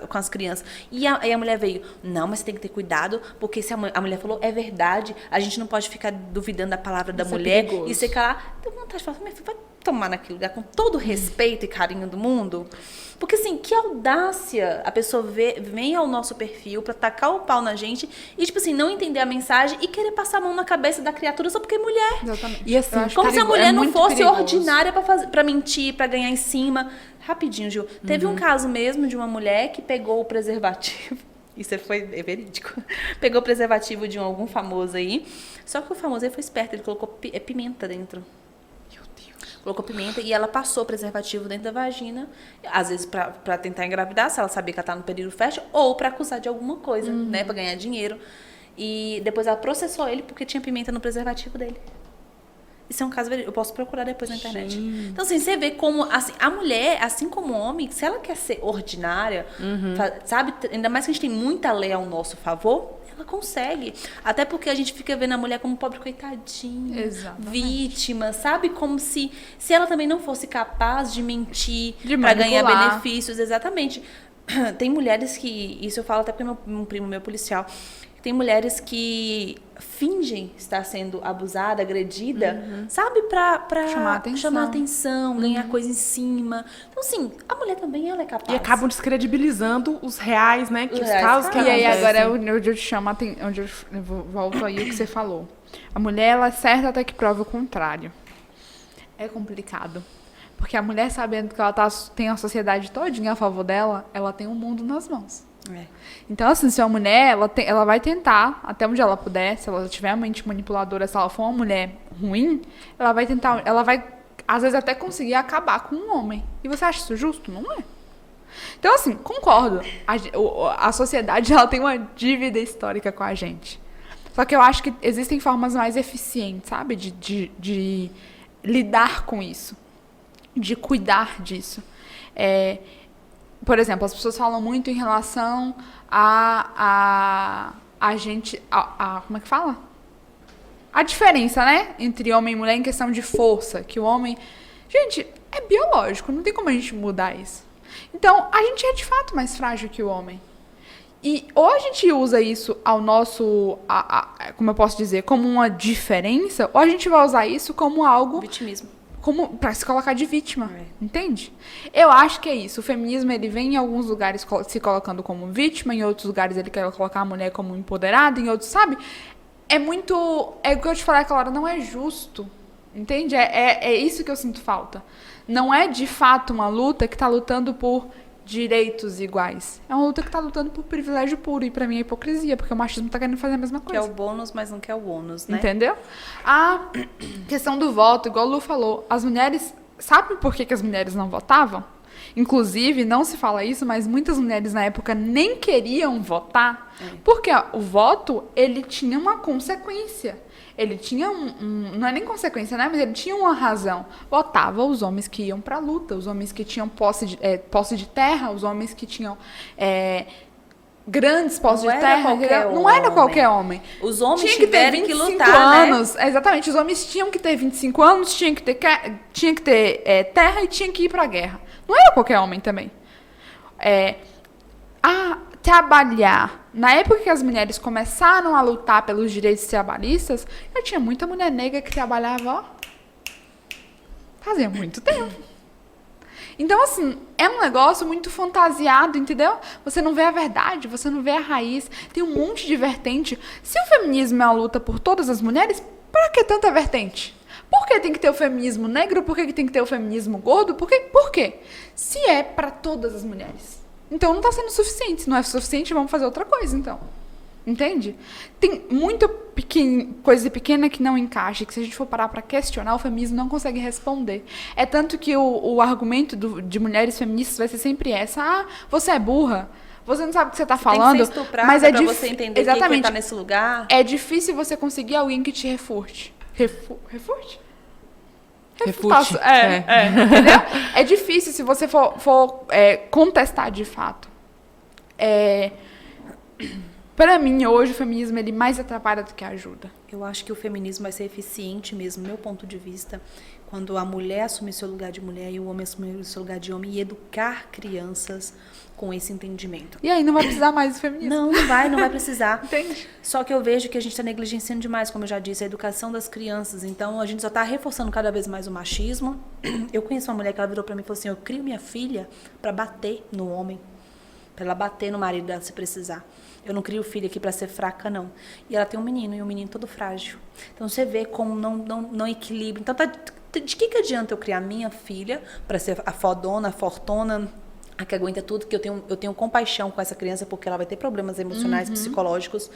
com as crianças. E a mulher veio, não, mas você tem que ter cuidado, porque se a mulher falou, é verdade, a gente não pode ficar duvidando da palavra da mulher e você calar. Deu vontade de falar, minha filha, vai tomar naquele lugar com todo o respeito e carinho do mundo. Porque, assim, que audácia a pessoa vem ao nosso perfil pra tacar o pau na gente e, tipo assim, não entender a mensagem e querer passar a mão na cabeça da criatura só porque é mulher. Exatamente. E assim, Como se a mulher não fosse perigoso. ordinária pra mentir, pra ganhar em cima. Rapidinho, Gil. Teve um caso mesmo de uma mulher que pegou o preservativo. Isso é verídico. Pegou o preservativo de algum famoso aí. Só que o famoso aí foi esperto, ele colocou pimenta dentro. colocou pimenta e ela passou preservativo dentro da vagina, às vezes pra tentar engravidar, se ela sabia que ela tá no período fértil, ou pra acusar de alguma coisa, né, pra ganhar dinheiro. E depois ela processou ele porque tinha pimenta no preservativo dele. Isso é um caso verídico. Eu posso procurar depois na internet. Então, assim, você vê como assim, a mulher, assim como o homem, se ela quer ser ordinária, sabe? Ainda mais que a gente tem muita lei ao nosso favor, ela consegue. Até porque a gente fica vendo a mulher como pobre coitadinha, vítima, sabe? Como se ela também não fosse capaz de mentir para ganhar benefícios. Exatamente. Tem mulheres que... Isso eu falo até porque um primo meu policial... Tem mulheres que fingem estar sendo abusada, agredida, sabe? Pra chamar atenção, ganhar coisa em cima. Então, assim, a mulher também ela é capaz. E acabam descredibilizando os reais, né? Que os casos que E aí, acontecem. agora, onde eu te chamo, onde eu volto aí o que você falou. A mulher, ela é certa até que prove o contrário. É complicado. Porque a mulher, sabendo que ela tem a sociedade todinha a favor dela, ela tem o mundo nas mãos. Então, assim, se é uma mulher, ela vai tentar, até onde ela puder, se ela tiver uma mente manipuladora, se ela for uma mulher ruim, ela vai tentar, ela vai, às vezes, até conseguir acabar com um homem. E você acha isso justo? Não é. Então, assim, concordo. A sociedade, ela tem uma dívida histórica com a gente. Só que eu acho que existem formas mais eficientes, sabe? De lidar com isso. De cuidar disso. Por exemplo, as pessoas falam muito em relação a gente... como é que fala? A diferença, né? Entre homem e mulher em questão de força. Que o homem... Gente, é biológico. Não tem como a gente mudar isso. Então, a gente é de fato mais frágil que o homem. E ou a gente usa isso ao nosso... como eu posso dizer? Como uma diferença. Ou a gente vai usar isso como algo... Vitimismo. Para se colocar de vítima, entende? Eu acho que é isso. O feminismo, ele vem em alguns lugares se colocando como vítima, em outros lugares ele quer colocar a mulher como empoderada, em outros, sabe? É o que eu te falei aquela hora, não é justo, entende? É isso que eu sinto falta. Não é, de fato, uma luta que está lutando por direitos iguais. É uma luta que está lutando por privilégio puro. E pra mim é hipocrisia, porque o machismo tá querendo fazer a mesma coisa. Quer o bônus, mas não quer o ônus, né? Entendeu? A questão do voto, igual o Lu falou, as mulheres... Sabe por que as mulheres não votavam? Inclusive, não se fala isso, mas muitas mulheres na época nem queriam votar, porque o voto, ele tinha uma consequência. Ele tinha não é nem consequência, né? Mas ele tinha uma razão. Votava os homens que iam pra luta, os homens que tinham posse de terra, os homens que tinham grandes posses de terra. Não era qualquer homem. Os homens tinha que ter tiveram 25 que lutar, anos. Né? Exatamente, os homens tinham que ter 25 anos, tinha que ter terra e tinha que ir pra guerra. Não era qualquer homem também. Trabalhar. Na época que as mulheres começaram a lutar pelos direitos trabalhistas, já tinha muita mulher negra que trabalhava, fazia muito tempo. Então, assim, é um negócio muito fantasiado, entendeu? Você não vê a verdade, você não vê a raiz. Tem um monte de vertente. Se o feminismo é uma luta por todas as mulheres, pra que tanta vertente? Por que tem que ter o feminismo negro? Por que tem que ter o feminismo gordo? Por quê? Se é pra todas as mulheres. Então não está sendo suficiente. Se não é suficiente, vamos fazer outra coisa, então. Entende? Tem muita coisa pequena que não encaixa, que se a gente for parar para questionar, o feminismo não consegue responder. É tanto que o argumento de mulheres feministas vai ser sempre essa. Você é burra. Você não sabe o que você está falando. Tem que ser estuprada mas para você entender exatamente, que está nesse lugar. É difícil você conseguir alguém que te refute. Refute? Refute. Entendeu? É difícil se você for contestar de fato. Para mim, hoje, o feminismo ele mais atrapalha do que ajuda. Eu acho que o feminismo vai ser eficiente mesmo, meu ponto de vista, quando a mulher assumir seu lugar de mulher e o homem assumir seu lugar de homem e educar crianças com esse entendimento. E aí não vai precisar mais do feminismo. Não vai precisar. Entende? Só que eu vejo que a gente está negligenciando demais, como eu já disse, a educação das crianças. Então, a gente só está reforçando cada vez mais o machismo. Eu conheço uma mulher que ela virou para mim e falou assim, eu crio minha filha para bater no homem, para ela bater no marido dela se precisar. Eu não crio filha aqui para ser fraca, não. E ela tem um menino, e um menino todo frágil. Então, você vê como não equilibra. Então, de que adianta eu criar minha filha para ser a fodona, a fortuna, a que aguenta tudo, que eu tenho compaixão com essa criança, porque ela vai ter problemas emocionais, psicológicos,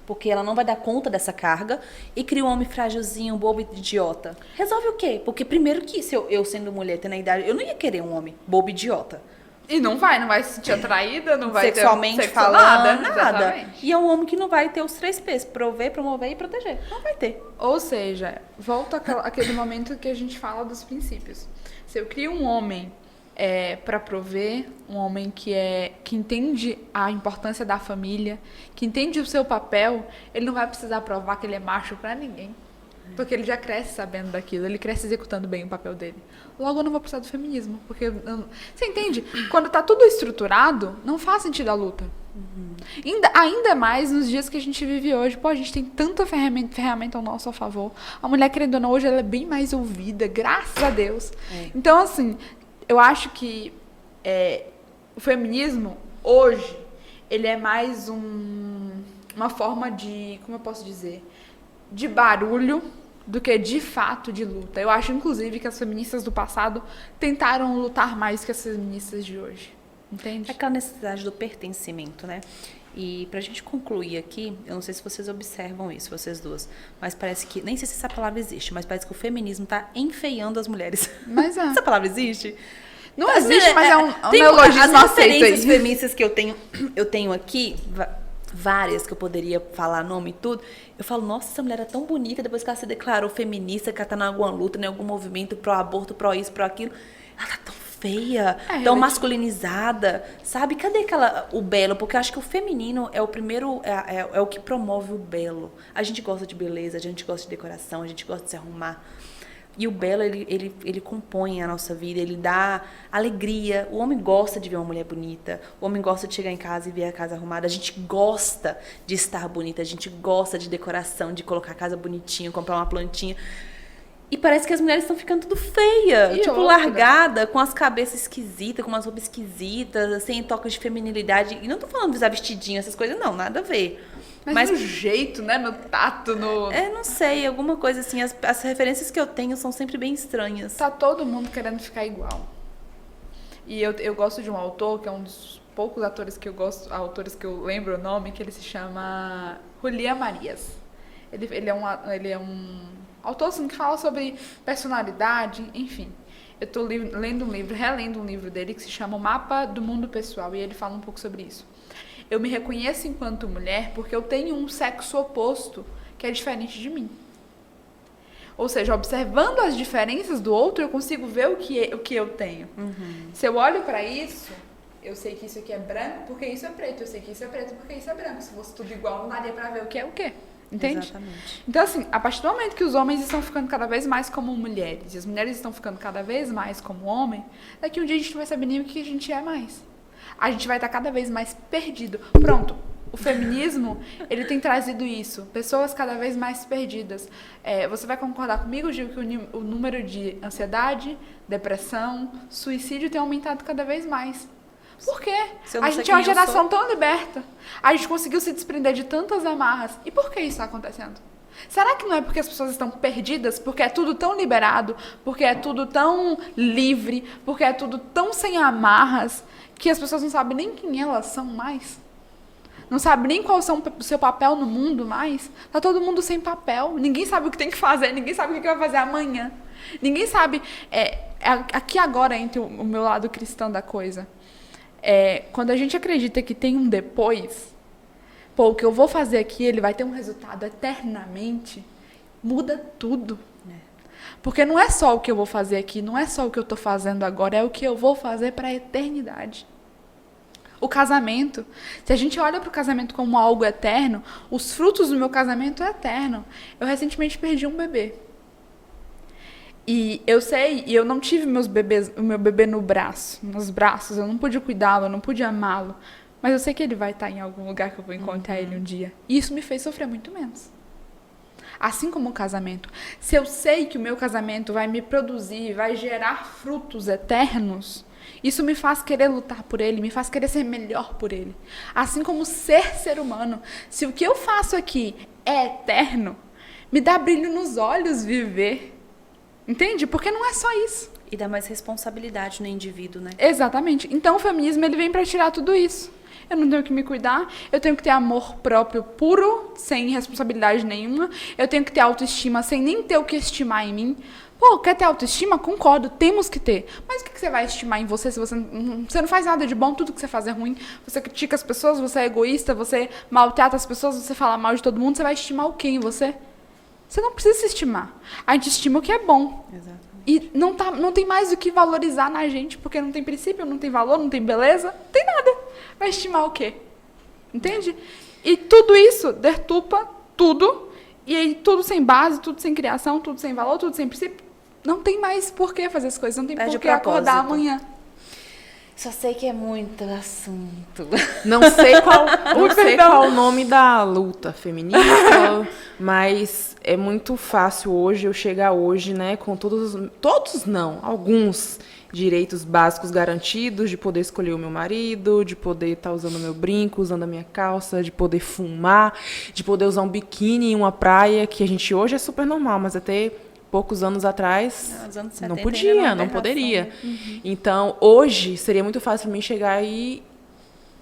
porque ela não vai dar conta dessa carga, e cria um homem frágilzinho, bobo e idiota. Resolve o quê? Porque primeiro que, se eu sendo mulher, tendo a idade, eu não ia querer um homem bobo e idiota. E não vai se sentir atraída, não vai Sexualmente ter falando, nada. nada. E é um homem que não vai ter os 3 P's, prover, promover e proteger. Não vai ter. Ou seja, volta aquele momento que a gente fala dos princípios. Se eu crio um homem para prover, um homem que entende a importância da família, que entende o seu papel, ele não vai precisar provar que ele é macho para ninguém. Porque ele já cresce sabendo daquilo, ele cresce executando bem o papel dele. Logo, eu não vou precisar do feminismo. Porque, você entende? Quando tá tudo estruturado, não faz sentido a luta. Ainda mais nos dias que a gente vive hoje. Pô, a gente tem tanta ferramenta ao nosso favor. A mulher, querendo ou não, hoje ela é bem mais ouvida, graças a Deus. Então, assim, eu acho que o feminismo, hoje, ele é mais uma forma de, como eu posso dizer, de barulho do que de fato de luta. Eu acho, inclusive, que as feministas do passado tentaram lutar mais que as feministas de hoje. Entende? É aquela necessidade do pertencimento, né? E pra gente concluir aqui, eu não sei se vocês observam isso, vocês duas, mas parece que, nem sei se essa palavra existe, mas parece que o feminismo tá enfeiando as mulheres. Mas Essa palavra existe? Não existe, mas é um tem neologismo as aceito referências aí. feministas que eu tenho aqui, várias que eu poderia falar nome e tudo, eu falo, nossa, essa mulher é tão bonita, depois que ela se declarou feminista, que ela tá em alguma luta, em algum movimento pró-aborto, pró-isso, pró-aquilo, ela tá tão feia, tão masculinizada, sabe? Cadê o belo? Porque eu acho que o feminino é o primeiro, é o que promove o belo. A gente gosta de beleza, a gente gosta de decoração, a gente gosta de se arrumar. E o belo, ele compõe a nossa vida, ele dá alegria. O homem gosta de ver uma mulher bonita, o homem gosta de chegar em casa e ver a casa arrumada. A gente gosta de estar bonita, a gente gosta de decoração, de colocar a casa bonitinha, comprar uma plantinha. E parece que as mulheres estão ficando tudo feia, E tipo, outra? largada, com as cabeças esquisitas, com umas roupas esquisitas, sem toques de feminilidade. E não tô falando de usar vestidinho, essas coisas, não, nada a ver. Mas no jeito, né? No tato, no... Não sei, alguma coisa assim. As referências que eu tenho são sempre bem estranhas. Tá todo mundo querendo ficar igual. E eu gosto de um autor, que é um dos poucos autores que eu lembro o nome, que ele se chama Julián Marías. Ele é um autor assim, que fala sobre personalidade, enfim. Eu tô relendo um livro dele que se chama O Mapa do Mundo Pessoal, e ele fala um pouco sobre isso. Eu me reconheço enquanto mulher porque eu tenho um sexo oposto que é diferente de mim. Ou seja, observando as diferenças do outro, eu consigo ver o que eu tenho. Se eu olho para isso, eu sei que isso aqui é branco porque isso é preto. Eu sei que isso é preto porque isso é branco. Se fosse tudo igual, não daria para ver o que é o quê. Entende? Exatamente. Então, assim, a partir do momento que os homens estão ficando cada vez mais como mulheres e as mulheres estão ficando cada vez mais como homem, daqui um dia a gente não vai saber nem o que a gente é mais. A gente vai estar cada vez mais perdido. Pronto, o feminismo, ele tem trazido isso. Pessoas cada vez mais perdidas. Você vai concordar comigo, Gil, que o número de ansiedade, depressão, suicídio tem aumentado cada vez mais. Por quê? A gente é uma geração tão liberta. A gente conseguiu se desprender de tantas amarras. E por que isso está acontecendo? Será que não é porque as pessoas estão perdidas? Porque é tudo tão liberado? Porque é tudo tão livre? Porque é tudo tão sem amarras? Que as pessoas não sabem nem quem elas são mais? Não sabem nem qual é o seu papel no mundo mais? Tá todo mundo sem papel. Ninguém sabe o que tem que fazer. Ninguém sabe o que vai fazer amanhã. Ninguém sabe... aqui agora entra o meu lado cristão da coisa. Quando a gente acredita que tem um depois, o que eu vou fazer aqui, ele vai ter um resultado eternamente, muda tudo. Porque não é só o que eu vou fazer aqui, não é só o que eu estou fazendo agora, é o que eu vou fazer para a eternidade. O casamento, se a gente olha para o casamento como algo eterno, os frutos do meu casamento é eterno. Eu recentemente perdi um bebê. E eu sei, eu não tive o meu bebê nos braços, eu não pude cuidá-lo, eu não pude amá-lo. Mas eu sei que ele vai estar em algum lugar que eu vou encontrar ele um dia. E isso me fez sofrer muito menos. Assim como o casamento. Se eu sei que o meu casamento vai me produzir, vai gerar frutos eternos, isso me faz querer lutar por ele, me faz querer ser melhor por ele. Assim como ser humano. Se o que eu faço aqui é eterno, me dá brilho nos olhos viver. Entende? Porque não é só isso. E dá mais responsabilidade no indivíduo, né? Exatamente. Então o feminismo ele vem para tirar tudo isso. Eu não tenho que me cuidar, eu tenho que ter amor próprio puro, sem responsabilidade nenhuma. Eu tenho que ter autoestima sem nem ter o que estimar em mim. Pô, quer ter autoestima? Concordo, temos que ter. Mas o que você vai estimar em você se você não faz nada de bom, tudo que você faz é ruim? Você critica as pessoas, você é egoísta, você maltrata as pessoas, você fala mal de todo mundo, você vai estimar o quê em você? Você não precisa se estimar. A gente estima o que é bom. Exato. E não tem mais o que valorizar na gente, porque não tem princípio, não tem valor, não tem beleza, não tem nada. Vai estimar o quê? Entende? E tudo isso deturpa tudo, e aí tudo sem base, tudo sem criação, tudo sem valor, tudo sem princípio. Não tem mais por que fazer as coisas, não tem por que acordar amanhã. Só sei que é muito assunto. Não sei qual o nome da luta feminista, mas é muito fácil hoje eu chegar hoje, né, com todos não, alguns direitos básicos garantidos, de poder escolher o meu marido, de poder estar usando o meu brinco, usando a minha calça, de poder fumar, de poder usar um biquíni em uma praia, que a gente hoje é super normal, mas até poucos anos atrás não podia, não poderia. Uhum. Então, hoje, seria muito fácil para mim chegar e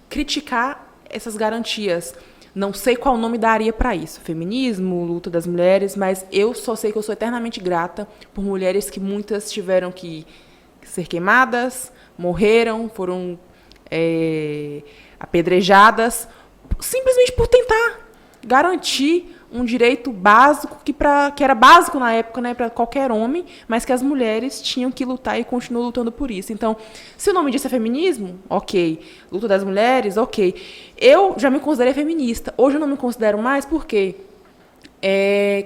criticar essas garantias. Não sei qual nome daria para isso. Feminismo, luta das mulheres, mas eu só sei que eu sou eternamente grata por mulheres que muitas tiveram que ser queimadas, morreram, foram apedrejadas, simplesmente por tentar garantir um direito básico que era básico na época, né, para qualquer homem, mas que as mulheres tinham que lutar e continuam lutando por isso. Então, se o nome disso é feminismo, ok. Luta das mulheres, ok. Eu já me considerei feminista. Hoje eu não me considero mais porque,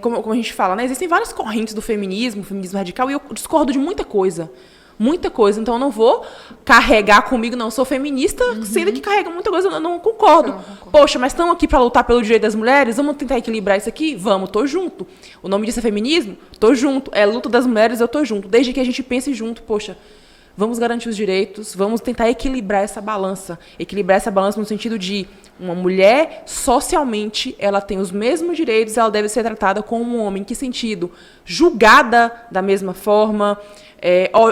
como a gente fala, né, existem várias correntes do feminismo radical, e eu discordo de muita coisa. Muita coisa, então eu não vou carregar comigo, não, eu sou feminista, sendo que carrega muita coisa, eu não concordo. Poxa, mas estamos aqui para lutar pelo direito das mulheres, vamos tentar equilibrar isso aqui? Vamos, tô junto. O nome disso é feminismo? Tô junto. É luta das mulheres, eu tô junto. Desde que a gente pense junto, poxa, vamos garantir os direitos, vamos tentar equilibrar essa balança. Equilibrar essa balança no sentido de uma mulher, socialmente, ela tem os mesmos direitos, ela deve ser tratada como um homem. Em que sentido? Julgada da mesma forma,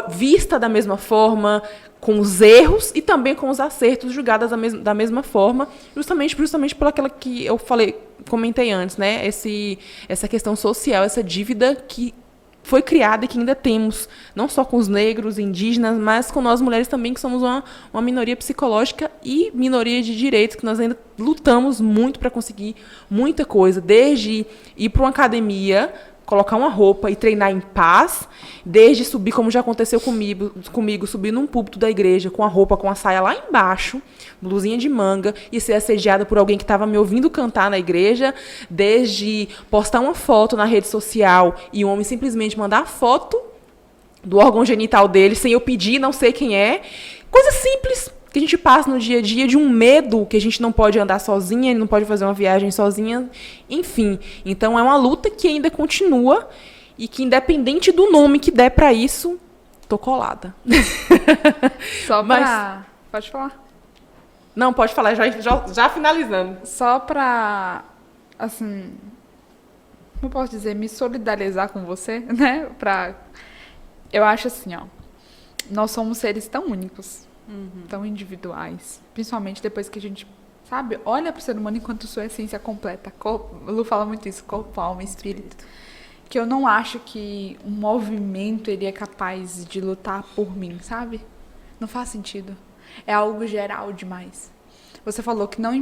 vista da mesma forma, com os erros e também com os acertos, julgadas da mesma forma, justamente por aquela que eu comentei antes, né? Essa questão social, essa dívida que foi criada e que ainda temos, não só com os negros, indígenas, mas com nós mulheres também, que somos uma minoria psicológica e minoria de direitos, que nós ainda lutamos muito para conseguir muita coisa, desde ir para uma academia, colocar uma roupa e treinar em paz, desde subir, como já aconteceu comigo, subir num púlpito da igreja com a roupa, com a saia lá embaixo, blusinha de manga, e ser assediada por alguém que estava me ouvindo cantar na igreja, desde postar uma foto na rede social e o homem simplesmente mandar a foto do órgão genital dele, sem eu pedir, não sei quem é. Coisa simples que a gente passa no dia a dia, de um medo que a gente não pode andar sozinha, não pode fazer uma viagem sozinha, enfim. Então é uma luta que ainda continua e que, independente do nome que der para isso, tô colada. Pode falar. Não, pode falar, já finalizando. Só para, assim, como posso dizer, me solidarizar com você, né? Eu acho assim, ó, nós somos seres tão únicos, tão individuais, principalmente depois que a gente, sabe, olha para o ser humano enquanto sua essência completa. O Lu fala muito isso, corpo, alma e espírito. Que eu não acho que um movimento ele é capaz de lutar por mim, sabe? Não faz sentido. É algo geral demais. Você falou que não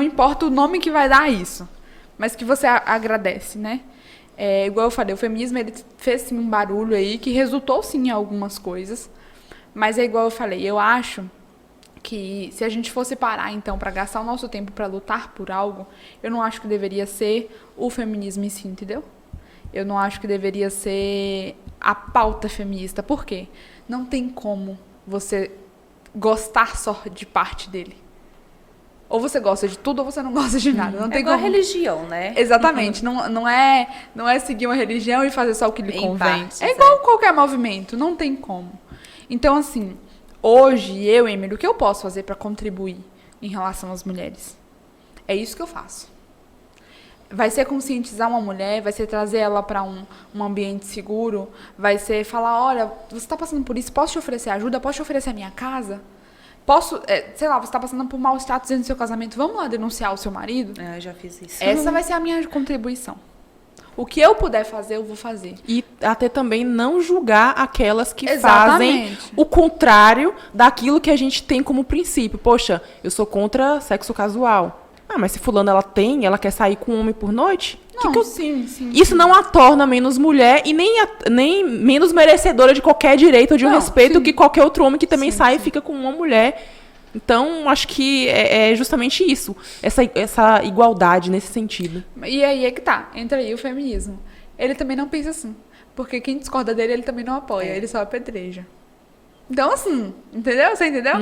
importa o nome que vai dar isso, mas que você agradece, né? Igual eu falei, o feminismo ele fez sim um barulho aí que resultou sim em algumas coisas, mas é igual eu falei, eu acho que se a gente fosse parar então para gastar o nosso tempo para lutar por algo, eu não acho que deveria ser o feminismo em si, entendeu? Eu não acho que deveria ser a pauta feminista. Por quê? Não tem como você gostar só de parte dele. Ou você gosta de tudo ou você não gosta de nada. Não tem igual como... a religião, né? Exatamente. Não é seguir uma religião e fazer só o que lhe convém. Partes, é igual qualquer movimento. Não tem como. Então, assim, hoje, Emily, o que eu posso fazer para contribuir em relação às mulheres? É isso que eu faço. vai ser conscientizar uma mulher, vai ser trazer ela para um ambiente seguro, vai ser falar, olha, você está passando por isso, posso te oferecer ajuda, posso te oferecer a minha casa? Posso, sei lá, você está passando por mau status dentro do seu casamento, vamos lá denunciar o seu marido? Eu já fiz isso. Essa vai ser a minha contribuição. O que eu puder fazer, eu vou fazer. E até também não julgar aquelas que Exatamente. fazem o contrário daquilo que a gente tem como princípio. Poxa, eu sou contra sexo casual. Mas se fulano ela quer sair com um homem por noite? Não, sim. Isso não a torna menos mulher e nem menos merecedora de qualquer direito ou de um respeito que qualquer outro homem que também sai e fica com uma mulher. Então, acho que é justamente isso, essa igualdade nesse sentido. E aí é que tá, entra aí o feminismo. Ele também não pensa assim, porque quem discorda dele, ele também não apoia, ele só apedreja. Então, assim, entendeu? Você entendeu?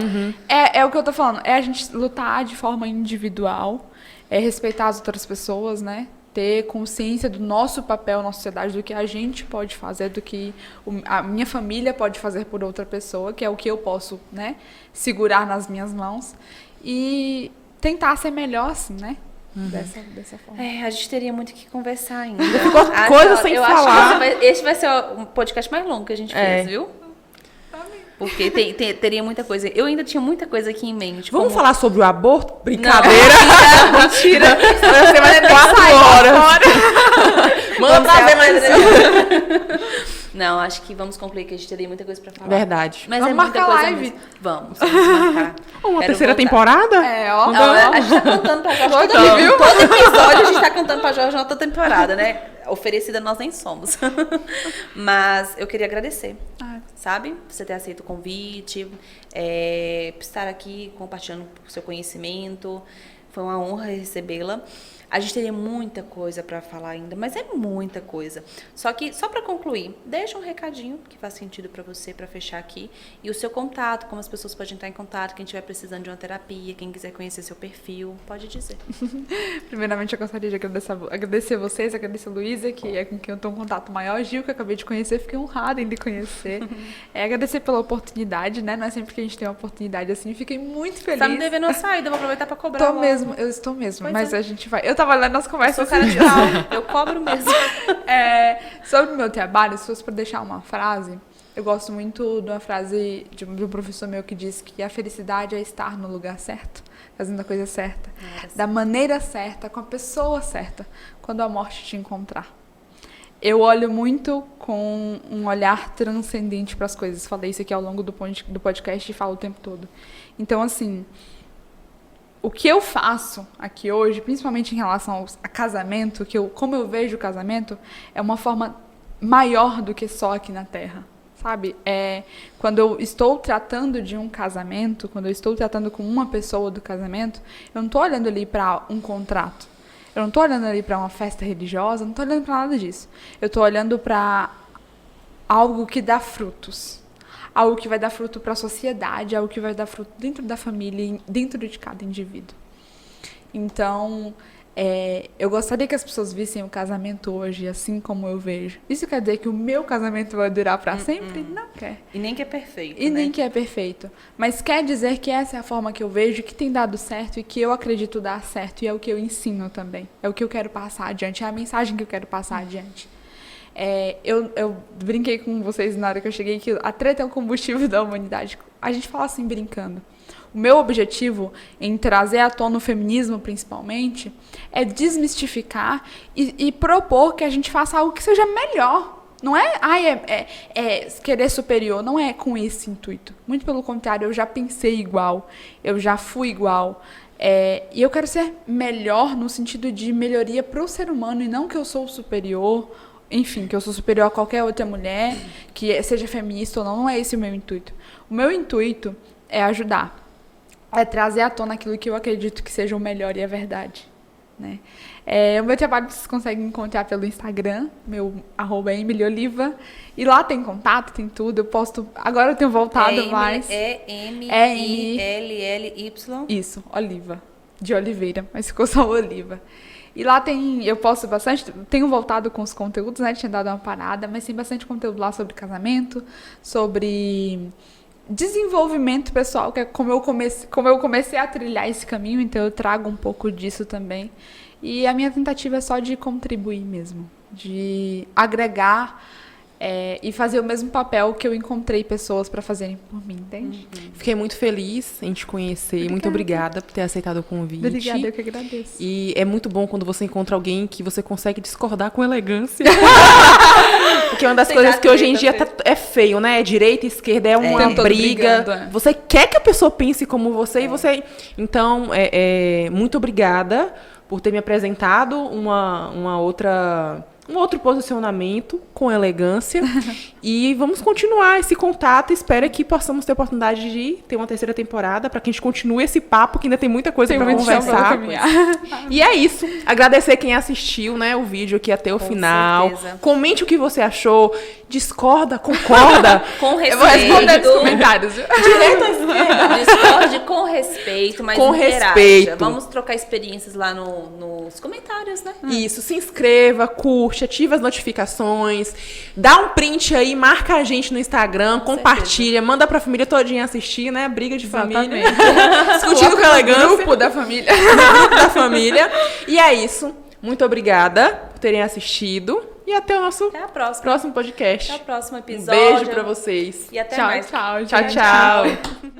É o que eu tô falando, é a gente lutar de forma individual, é respeitar as outras pessoas, né? Ter consciência do nosso papel na sociedade, do que a gente pode fazer, do que a minha família pode fazer por outra pessoa, que é o que eu posso, né, segurar nas minhas mãos. E tentar ser melhor, assim, né? Dessa forma. A gente teria muito que conversar ainda. Ficou coisa sem falar. Acho que esse vai ser o podcast mais longo que a gente fez, viu? Porque teria muita coisa. Eu ainda tinha muita coisa aqui em mente. Vamos falar sobre o aborto? Brincadeira. Não, mentira. Você vai ter 4 horas. Manda trazer mais. Não, acho que vamos concluir que a gente teria muita coisa pra falar. Verdade. Mas vamos muita marcar coisa live. mesmo. Vamos marcar. Uma terceira temporada? A gente tá cantando pra Jorge. Todo episódio a gente tá cantando pra Jorge na outra temporada, né? Oferecida nós nem somos. Mas eu queria agradecer, sabe? Você ter aceito o convite, por estar aqui compartilhando o seu conhecimento. Foi uma honra recebê-la. A gente teria muita coisa para falar ainda, mas é muita coisa. Só que, só para concluir, deixa um recadinho que faz sentido para você, para fechar aqui. E o seu contato, como as pessoas podem entrar em contato, quem estiver precisando de uma terapia, quem quiser conhecer seu perfil, pode dizer. Primeiramente, eu gostaria de agradecer vocês, agradecer a Luísa, que é com quem eu tenho um contato maior, Gil, que eu acabei de conhecer, fiquei honrada em lhe conhecer. Agradecer pela oportunidade, né? Não é sempre que a gente tem uma oportunidade assim, fiquei muito feliz. Tá me devendo uma saída, vou aproveitar para cobrar. Eu estou mesmo, Pois mas a gente vai... Eu tava lendo as conversas. Sou cara de pau, eu cobro mesmo. Sobre o meu trabalho, se fosse para deixar uma frase, eu gosto muito de uma frase de um professor meu que diz que a felicidade é estar no lugar certo, fazendo a coisa certa, da maneira certa, com a pessoa certa, quando a morte te encontrar. Eu olho muito com um olhar transcendente para as coisas. Falei isso aqui ao longo do podcast e falo o tempo todo. Então, assim... O que eu faço aqui hoje, principalmente em relação a casamento, como eu vejo o casamento, é uma forma maior do que só aqui na Terra, sabe? Quando eu estou tratando de um casamento, quando eu estou tratando com uma pessoa do casamento, eu não estou olhando ali para um contrato, eu não estou olhando ali para uma festa religiosa, não estou olhando para nada disso. Eu estou olhando para algo que dá frutos. Algo que vai dar fruto para a sociedade, algo que vai dar fruto dentro da família, dentro de cada indivíduo. Então, eu gostaria que as pessoas vissem o casamento hoje assim como eu vejo. Isso quer dizer que o meu casamento vai durar para sempre? Não quer. E nem que é perfeito, E nem que é perfeito. Mas quer dizer que essa é a forma que eu vejo, que tem dado certo e que eu acredito dar certo. E é o que eu ensino também. É o que eu quero passar adiante, é a mensagem que eu quero passar adiante. Eu brinquei com vocês na hora que eu cheguei que a treta é o combustível da humanidade. A gente fala assim brincando. O meu objetivo em trazer à tona o feminismo, principalmente, é desmistificar e propor que a gente faça algo que seja melhor. Não é querer superior, não é com esse intuito. Muito pelo contrário, eu já pensei igual, eu já fui igual. E eu quero ser melhor no sentido de melhoria para o ser humano e não que eu sou superior. Enfim, que eu sou superior a qualquer outra mulher, que seja feminista ou não, não é esse o meu intuito. O meu intuito é ajudar, é trazer à tona aquilo que eu acredito que seja o melhor e a verdade, né? O meu trabalho vocês conseguem encontrar pelo Instagram, meu @EmilyOliva, e lá tem contato, tem tudo, eu posto, agora eu tenho voltado mais. EMILLY. Isso, Oliva, de Oliveira, mas ficou só Oliva. E lá eu posto bastante, tenho voltado com os conteúdos, né? Tinha dado uma parada, mas tem bastante conteúdo lá sobre casamento, sobre desenvolvimento pessoal, que é como eu comecei a trilhar esse caminho, então eu trago um pouco disso também. E a minha tentativa é só de contribuir mesmo, de agregar e fazer o mesmo papel que eu encontrei pessoas para fazerem por mim, entende? Fiquei muito feliz em te conhecer. Obrigada. Muito obrigada por ter aceitado o convite. Obrigada, eu que agradeço. E é muito bom quando você encontra alguém que você consegue discordar com elegância. Porque uma das coisas que hoje em dia é feio, né? Direita e esquerda é uma Tem todo briga. brigando, Você quer que a pessoa pense como você e você... Então, muito obrigada por ter me apresentado um outro posicionamento com elegância. E vamos continuar esse contato. Espero que possamos ter a oportunidade de ter uma terceira temporada para que a gente continue esse papo, que ainda tem muita coisa para conversar. E é isso. Agradecer quem assistiu, né, o vídeo aqui até o final. Certeza. Comente o que você achou. Discorda, concorda. Com respeito. Eu vou responder nos comentários. Direita à esquerda. Discorde com respeito, mas Com interaja. respeito. Vamos trocar experiências lá nos comentários, né? Isso, se inscreva, curte, ativa as notificações, dá um print aí, marca a gente no Instagram, compartilha, manda pra família todinha assistir, né? Briga de família. Discutindo com elegância. Grupo da família. Grupo da família. E é isso. Muito obrigada por terem assistido. E até o nosso Até a próxima. próximo podcast. Até o próximo Um episódio. beijo pra vocês. E até Tchau, mais. tchau, Tchau, gente. tchau.